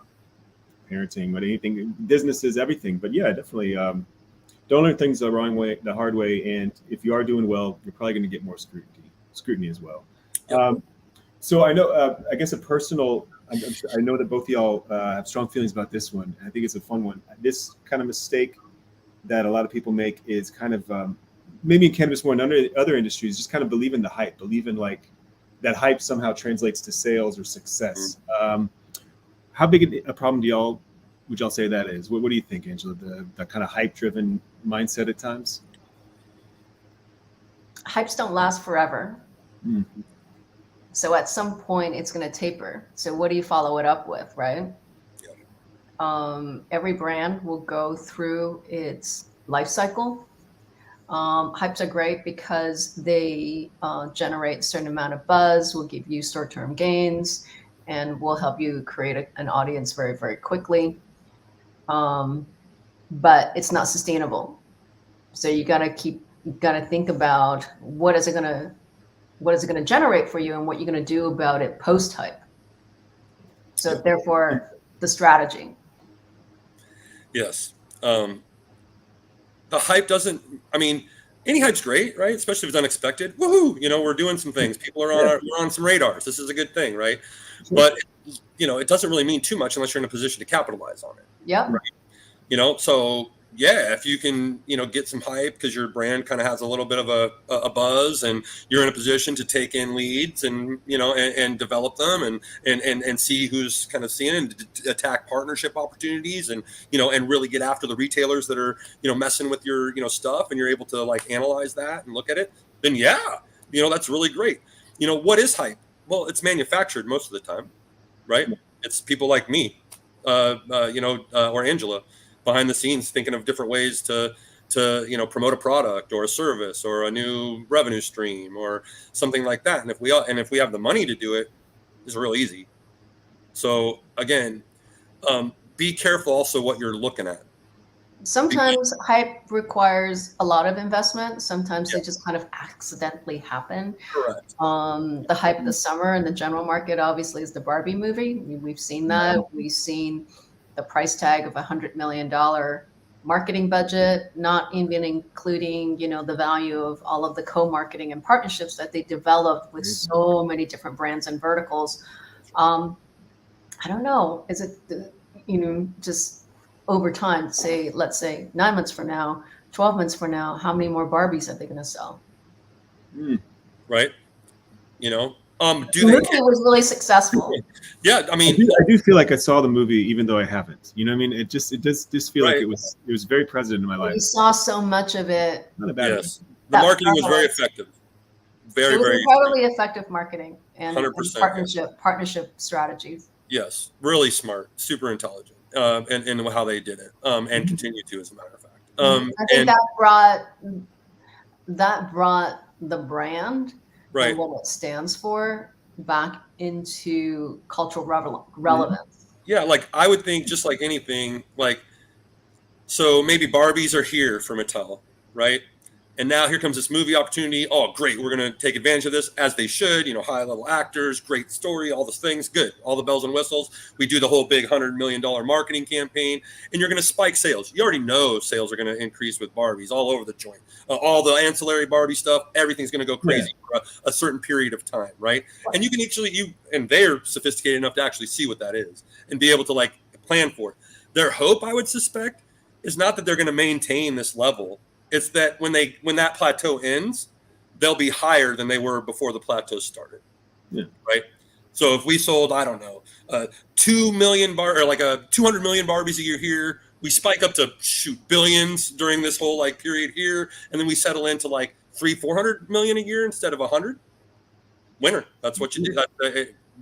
Parenting, but anything, businesses, everything. But yeah, definitely, don't learn things the wrong way, the hard way. And if you are doing well, you're probably going to get more scrutiny as well. Yep. So I know, I guess I know that both of y'all have strong feelings about this one. I think it's a fun one. This kind of mistake that a lot of people make is kind of, maybe in cannabis more than other industries, just kind of believe in the hype, believe in like that hype somehow translates to sales or success. How big a problem would y'all say that is? What do you think, Angela? The kind of hype-driven mindset at times? Hypes don't last forever. So at some point, it's going to taper. So what do you follow it up with, right? Every brand will go through its life cycle. Hypes are great because they generate a certain amount of buzz, will give you short-term gains, and will help you create an audience very, very quickly. But it's not sustainable. So you gotta think about what is it gonna generate for you, and what you're gonna do about it post hype. So therefore, the strategy. Yes. The hype doesn't. I mean, any hype's great, right? Especially if it's unexpected. Woohoo! We're doing some things. People are we're on some radars. This is a good thing, right? But it doesn't really mean too much unless you're in a position to capitalize on it. Yeah. Right. So yeah, if you can, get some hype because your brand kind of has a little bit of a buzz, and you're in a position to take in leads and, and develop them and see who's kind of seeing and attack partnership opportunities and, and really get after the retailers that are, messing with your, stuff, and you're able to like analyze that and look at it, then yeah, that's really great. What is hype? Well, it's manufactured most of the time, right? It's people like me, or Angela, behind the scenes thinking of different ways to promote a product or a service or a new revenue stream or something like that. And if we have the money to do it, it's real easy. So again, be careful also what you're looking at. Sometimes hype requires a lot of investment. Sometimes they just kind of accidentally happen. Correct. The hype of the summer in the general market obviously is the Barbie movie. We've seen that. We've seen the price tag of $100 million marketing budget, not even including, the value of all of the co-marketing and partnerships that they developed with so many different brands and verticals. I don't know. Is it, just over time, let's say 9 months from now, 12 months from now, how many more Barbies are they going to sell? Right. The movie was really successful. Yeah, I mean, I do feel like I saw the movie, even though I haven't. You know what I mean? It does just feel like it was very present in my life. We saw so much of it. Not a bad yes, the marketing was very effective. Very, very incredibly effective marketing and 100%, partnership strategies. Yes, really smart, super intelligent, and how they did it, and continue to, as a matter of fact. I think that brought the brand. Right. And what it stands for back into cultural relevance. Yeah, like I would think, just like anything, like, so maybe Barbies are here for Mattel, right? And now here comes this movie opportunity. Oh, great, we're going to take advantage of this, as they should. High-level actors, great story, all the things, good, all the bells and whistles. We do the whole big $100 million marketing campaign, and you're going to spike sales. You already know sales are going to increase with Barbies all over the joint. All the ancillary Barbie stuff, everything's going to go crazy for a certain period of time, right? And you can actually, and they're sophisticated enough to actually see what that is and be able to like plan for it. Their hope, I would suspect, is not that they're going to maintain this level. It's that when that plateau ends, they'll be higher than they were before the plateau started. Yeah. Right. So if we sold, I don't know, 2 million or like a 200 million Barbies a year here, we spike up to billions during this whole like period here, and then we settle into like 300-400 million a year instead of 100. Winner. That's what you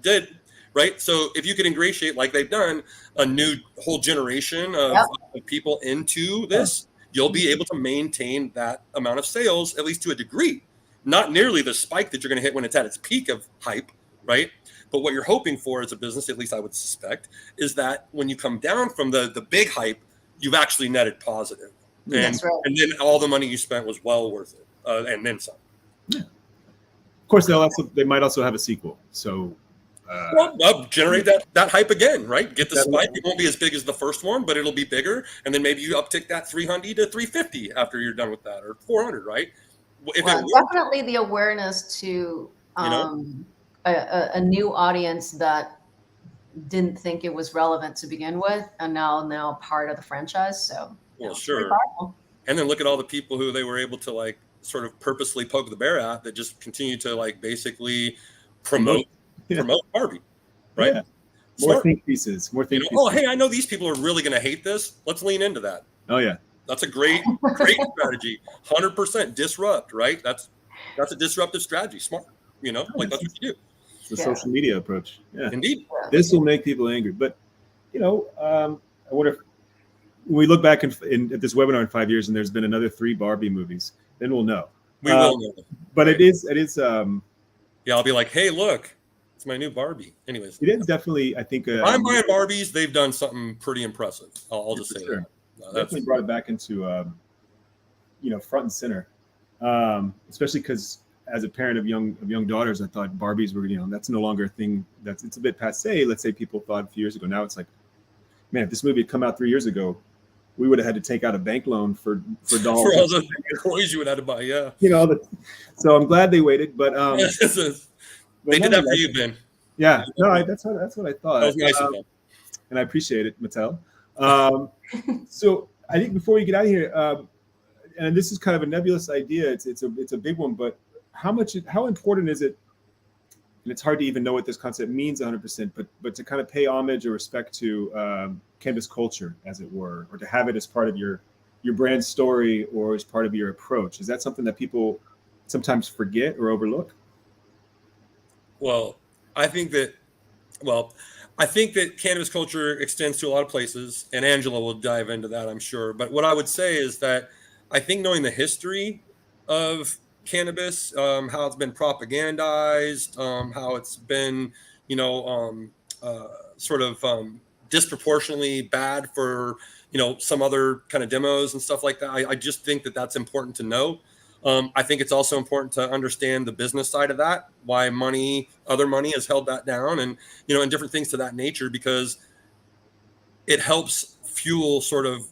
did. Right. So if you could ingratiate, like they've done, a new whole generation of people into this, you'll be able to maintain that amount of sales, at least to a degree. Not nearly the spike that you're going to hit when it's at its peak of hype, right? But what you're hoping for as a business, at least I would suspect, is that when you come down from the big hype, you've actually netted positive. And then all the money you spent was well worth it, and then some. Yeah. Of course, they might also have a sequel. So generate that hype again, right? Get the spike. It won't be as big as the first one, but it'll be bigger. And then maybe you uptick that 300 to 350 after you're done with that, or 400, right? Definitely the awareness to a new audience that didn't think it was relevant to begin with, and now part of the franchise. So sure. And then look at all the people who they were able to like sort of purposely poke the bear at, that just continue to like basically promote Barbie, right? Yeah. More think pieces. Oh, hey, I know these people are really going to hate this. Let's lean into that. Oh yeah, that's a great strategy. 100% disrupt, right? That's a disruptive strategy. Smart, like that's what you do. It's the social media approach. Yeah, indeed. This will make people angry, but I wonder if when we look back at this webinar in 5 years and there's been another 3 Barbie movies, then we'll know. We will know. But it is. I'll be like, hey, look. It's my new Barbie. Anyways, it is definitely, I think. I'm buying Barbies. They've done something pretty impressive. I'll just say that. Definitely brought it back into, front and center. Especially because as a parent of young daughters, I thought Barbies were, that's no longer a thing. It's a bit passé. Let's say people thought a few years ago. Now it's like, man, if this movie had come out 3 years ago, we would have had to take out a bank loan for dolls. For all the toys you would have to buy, yeah. So I'm glad they waited, but they did that for you, Ben. Yeah, no, that's what I thought. That was nice of them. And I appreciate it, Mattel. So I think before we get out of here, and this is kind of a nebulous idea. It's a big one, but how important is it? And it's hard to even know what this concept means 100%, but to kind of pay homage or respect to cannabis culture, as it were, or to have it as part of your brand story or as part of your approach. Is that something that people sometimes forget or overlook? Well, I think that cannabis culture extends to a lot of places, and Angela will dive into that, I'm sure. But what I would say is that I think knowing the history of cannabis, how it's been propagandized, how it's been, disproportionately bad for, some other kind of demos and stuff like that. I just think that that's important to know. I think it's also important to understand the business side of that, why other money has held that down, and different things to that nature, because it helps fuel sort of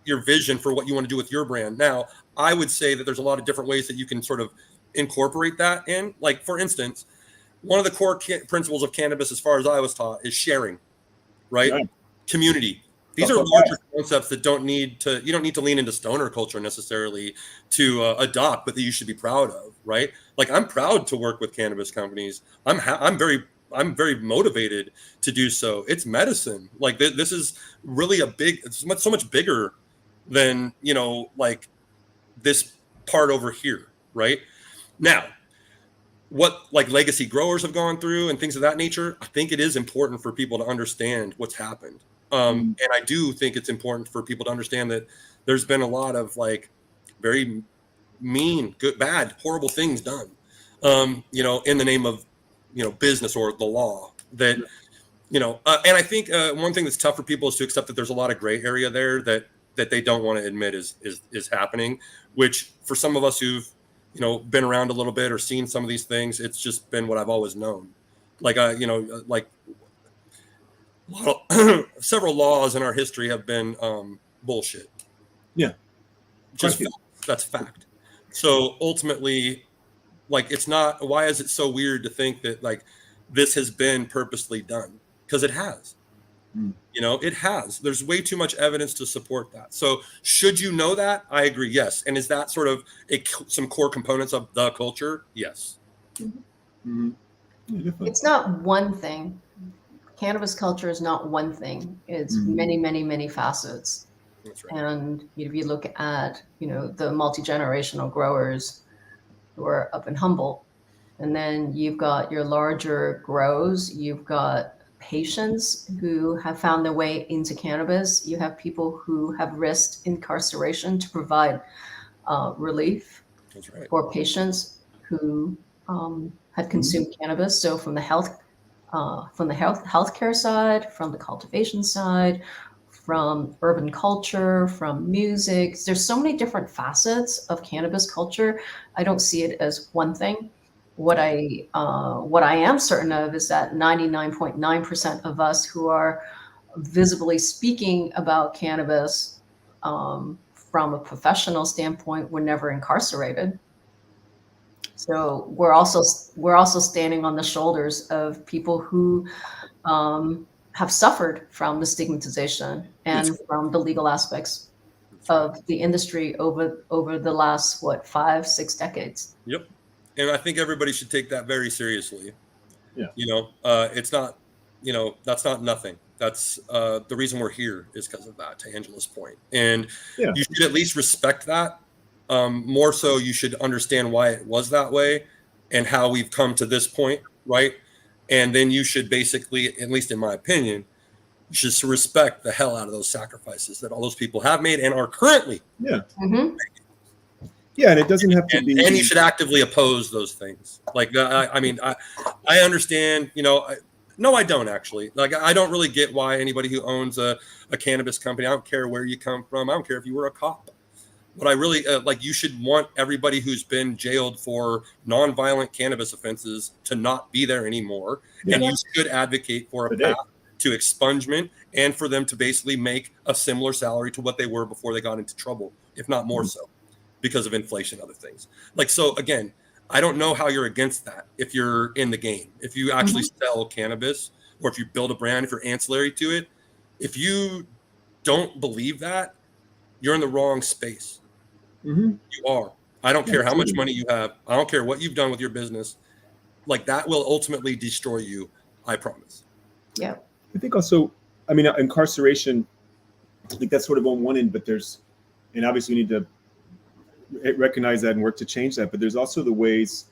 your vision for what you want to do with your brand. Now, I would say that there's a lot of different ways that you can sort of incorporate that in. Like, for instance, one of the core principles of cannabis, as far as I was taught, is sharing, right? Yeah. Community. These are larger concepts that you don't need to lean into stoner culture necessarily to adopt, but that you should be proud of, right? Like, I'm proud to work with cannabis companies. I'm very motivated to do so. It's medicine. Like, this is really it's so much bigger than, like this part over here, right? Now, what like legacy growers have gone through and things of that nature, I think it is important for people to understand what's happened. And I do think it's important for people to understand that there's been a lot of like very mean, good, bad, horrible things done, in the name of, business or the law that, and I think one thing that's tough for people is to accept that there's a lot of gray area there that they don't want to admit is happening, which for some of us who've, been around a little bit or seen some of these things, it's just been what I've always known. Like, several laws in our history have been bullshit. Yeah. That's fact. So ultimately, like, it's not, why is it so weird to think that like this has been purposely done? Because it has. It has. There's way too much evidence to support that. So should you know that? I agree. Yes. And is that sort of some core components of the culture? Yes. Mm-hmm. It's not one thing. Cannabis culture is not one thing. It's many, many, many facets. That's right. And if you look at, the multi-generational growers who are up in Humboldt, and then you've got your larger grows, you've got patients who have found their way into cannabis. You have people who have risked incarceration to provide relief. That's right. For patients who had consumed cannabis. So from the healthcare side, from the cultivation side, from urban culture, from music, there's so many different facets of cannabis culture. I don't see it as one thing. What I am certain of is that 99.9% of us who are visibly speaking about cannabis from a professional standpoint were never incarcerated. So we're also standing on the shoulders of people who have suffered from the stigmatization and from the legal aspects of the industry over the last 5-6 decades. Yep. And I think everybody should take that very seriously. Yeah. It's not, that's not nothing. That's the reason we're here is because of that, to Angela's point. And you should at least respect that. More so, you should understand why it was that way and how we've come to this point, right? And then you should basically, at least in my opinion, you should respect the hell out of those sacrifices that all those people have made and are currently making. Mm-hmm. Yeah, and it doesn't have to be. And you should actively oppose those things. Like, I understand, no, I don't actually. Like, I don't really get why anybody who owns a cannabis company, I don't care where you come from. I don't care if you were a cop. But I really, you should want everybody who's been jailed for nonviolent cannabis offenses to not be there anymore. Yeah. And you should advocate for a path to expungement and for them to basically make a similar salary to what they were before they got into trouble, if not more so, because of inflation, other things. Like, so again, I don't know how you're against that if you're in the game. If you actually sell cannabis, or if you build a brand, if you're ancillary to it, if you don't believe that, you're in the wrong space. Mm-hmm. You are. I don't care how much Absolutely. money you have. I don't care what you've done with your business. Like, that will ultimately destroy you. I promise. Yeah. I think also, I mean, incarceration, I think that's sort of on one end, but and obviously we need to recognize that and work to change that. But there's also the ways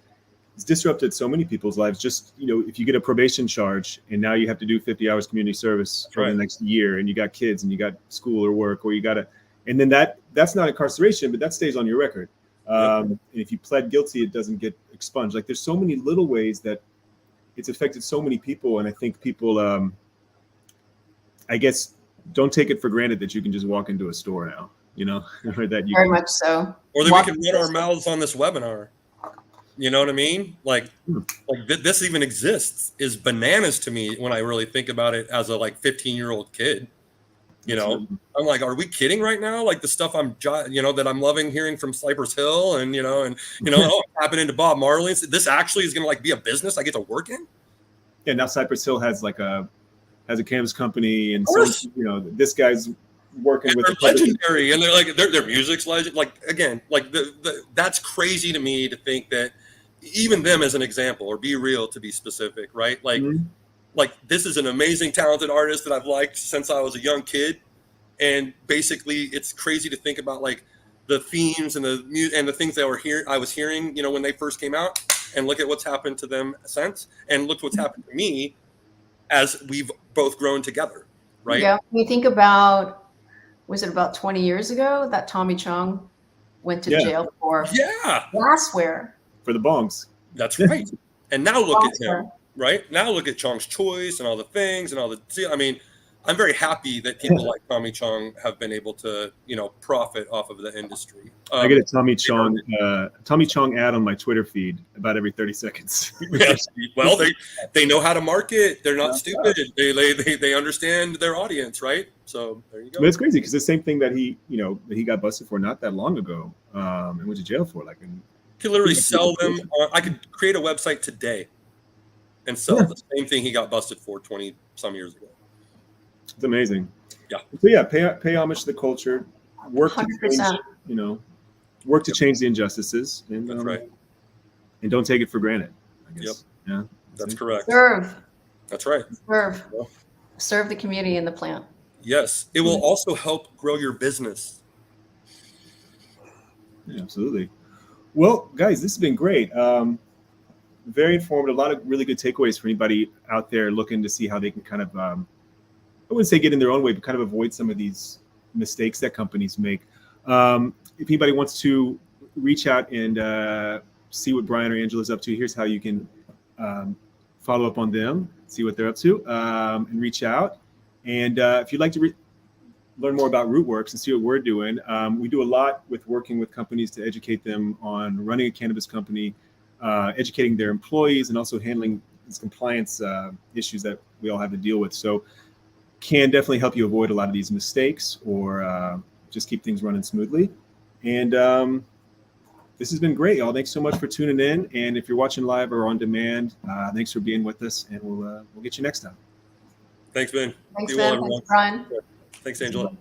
it's disrupted so many people's lives. Just, if you get a probation charge and now you have to do 50 hours community service for the next year, and you got kids and you got school or work, or you got to, and then that's not incarceration, but that stays on your record. And if you pled guilty, it doesn't get expunged. Like, there's so many little ways that it's affected so many people. And I think people, I guess, don't take it for granted that you can just walk into a store now, or that you Very much so. Or that we can run our mouths on this webinar. You know what I mean? Like this even exists is bananas to me when I really think about it as a 15-year-old kid. I'm like, are we kidding right now? Like, the stuff that I'm loving hearing from Cypress Hill and happening to Bob Marley. This actually is going to be a business I get to work in. Yeah. Now Cypress Hill has a cannabis company, and so this guy's working with they're legendary, and they're their music's legend. That's crazy to me to think that even them as an example, or Be Real to be specific, right? This is an amazing, talented artist that I've liked since I was a young kid, and basically, it's crazy to think about the themes and the things that I was hearing, when they first came out, and look at what's happened to them since, and look what's happened to me as we've both grown together, right? Yeah, when you think about, was it about 20 years ago that Tommy Chong went to jail for glassware? For the bongs. That's right. And now look at him. Right now, look at Chong's Choice and all the things and all the. I mean, I'm very happy that people like Tommy Chong have been able to, profit off of the industry. I get a Tommy Chong ad on my Twitter feed about every 30 seconds. Yes. Well, they know how to market. They're not stupid. They understand their audience, right? So there you go. But it's crazy because the same thing that he got busted for not that long ago, and went to jail for. You could literally sell them. I could create a website today and sell the same thing he got busted for 20 some years ago. It's amazing. Yeah. So yeah, pay homage to the culture, work 100%. Work to change the injustices, and that's right. And don't take it for granted, I guess. Yep. Yeah. That's correct. Serve. That's right. Serve. Yeah. Serve the community and the plant. Yes. It will also help grow your business. Yeah, absolutely. Well, guys, this has been great. Very informative. A lot of really good takeaways for anybody out there looking to see how they can kind of, I wouldn't say get in their own way, but kind of avoid some of these mistakes that companies make. If anybody wants to reach out and see what Brian or Angela's up to, here's how you can follow up on them, see what they're up to, and reach out. And if you'd like to learn more about Rootwurks and see what we're doing, we do a lot with working with companies to educate them on running a cannabis company, educating their employees, and also handling these compliance issues that we all have to deal with. So can definitely help you avoid a lot of these mistakes, or just keep things running smoothly. And this has been great, y'all. Thanks so much for tuning in. And if you're watching live or on demand, thanks for being with us, and we'll get you next time. Thanks, Ben. Thanks, Ben. Thanks, Brian. Thanks, Angela.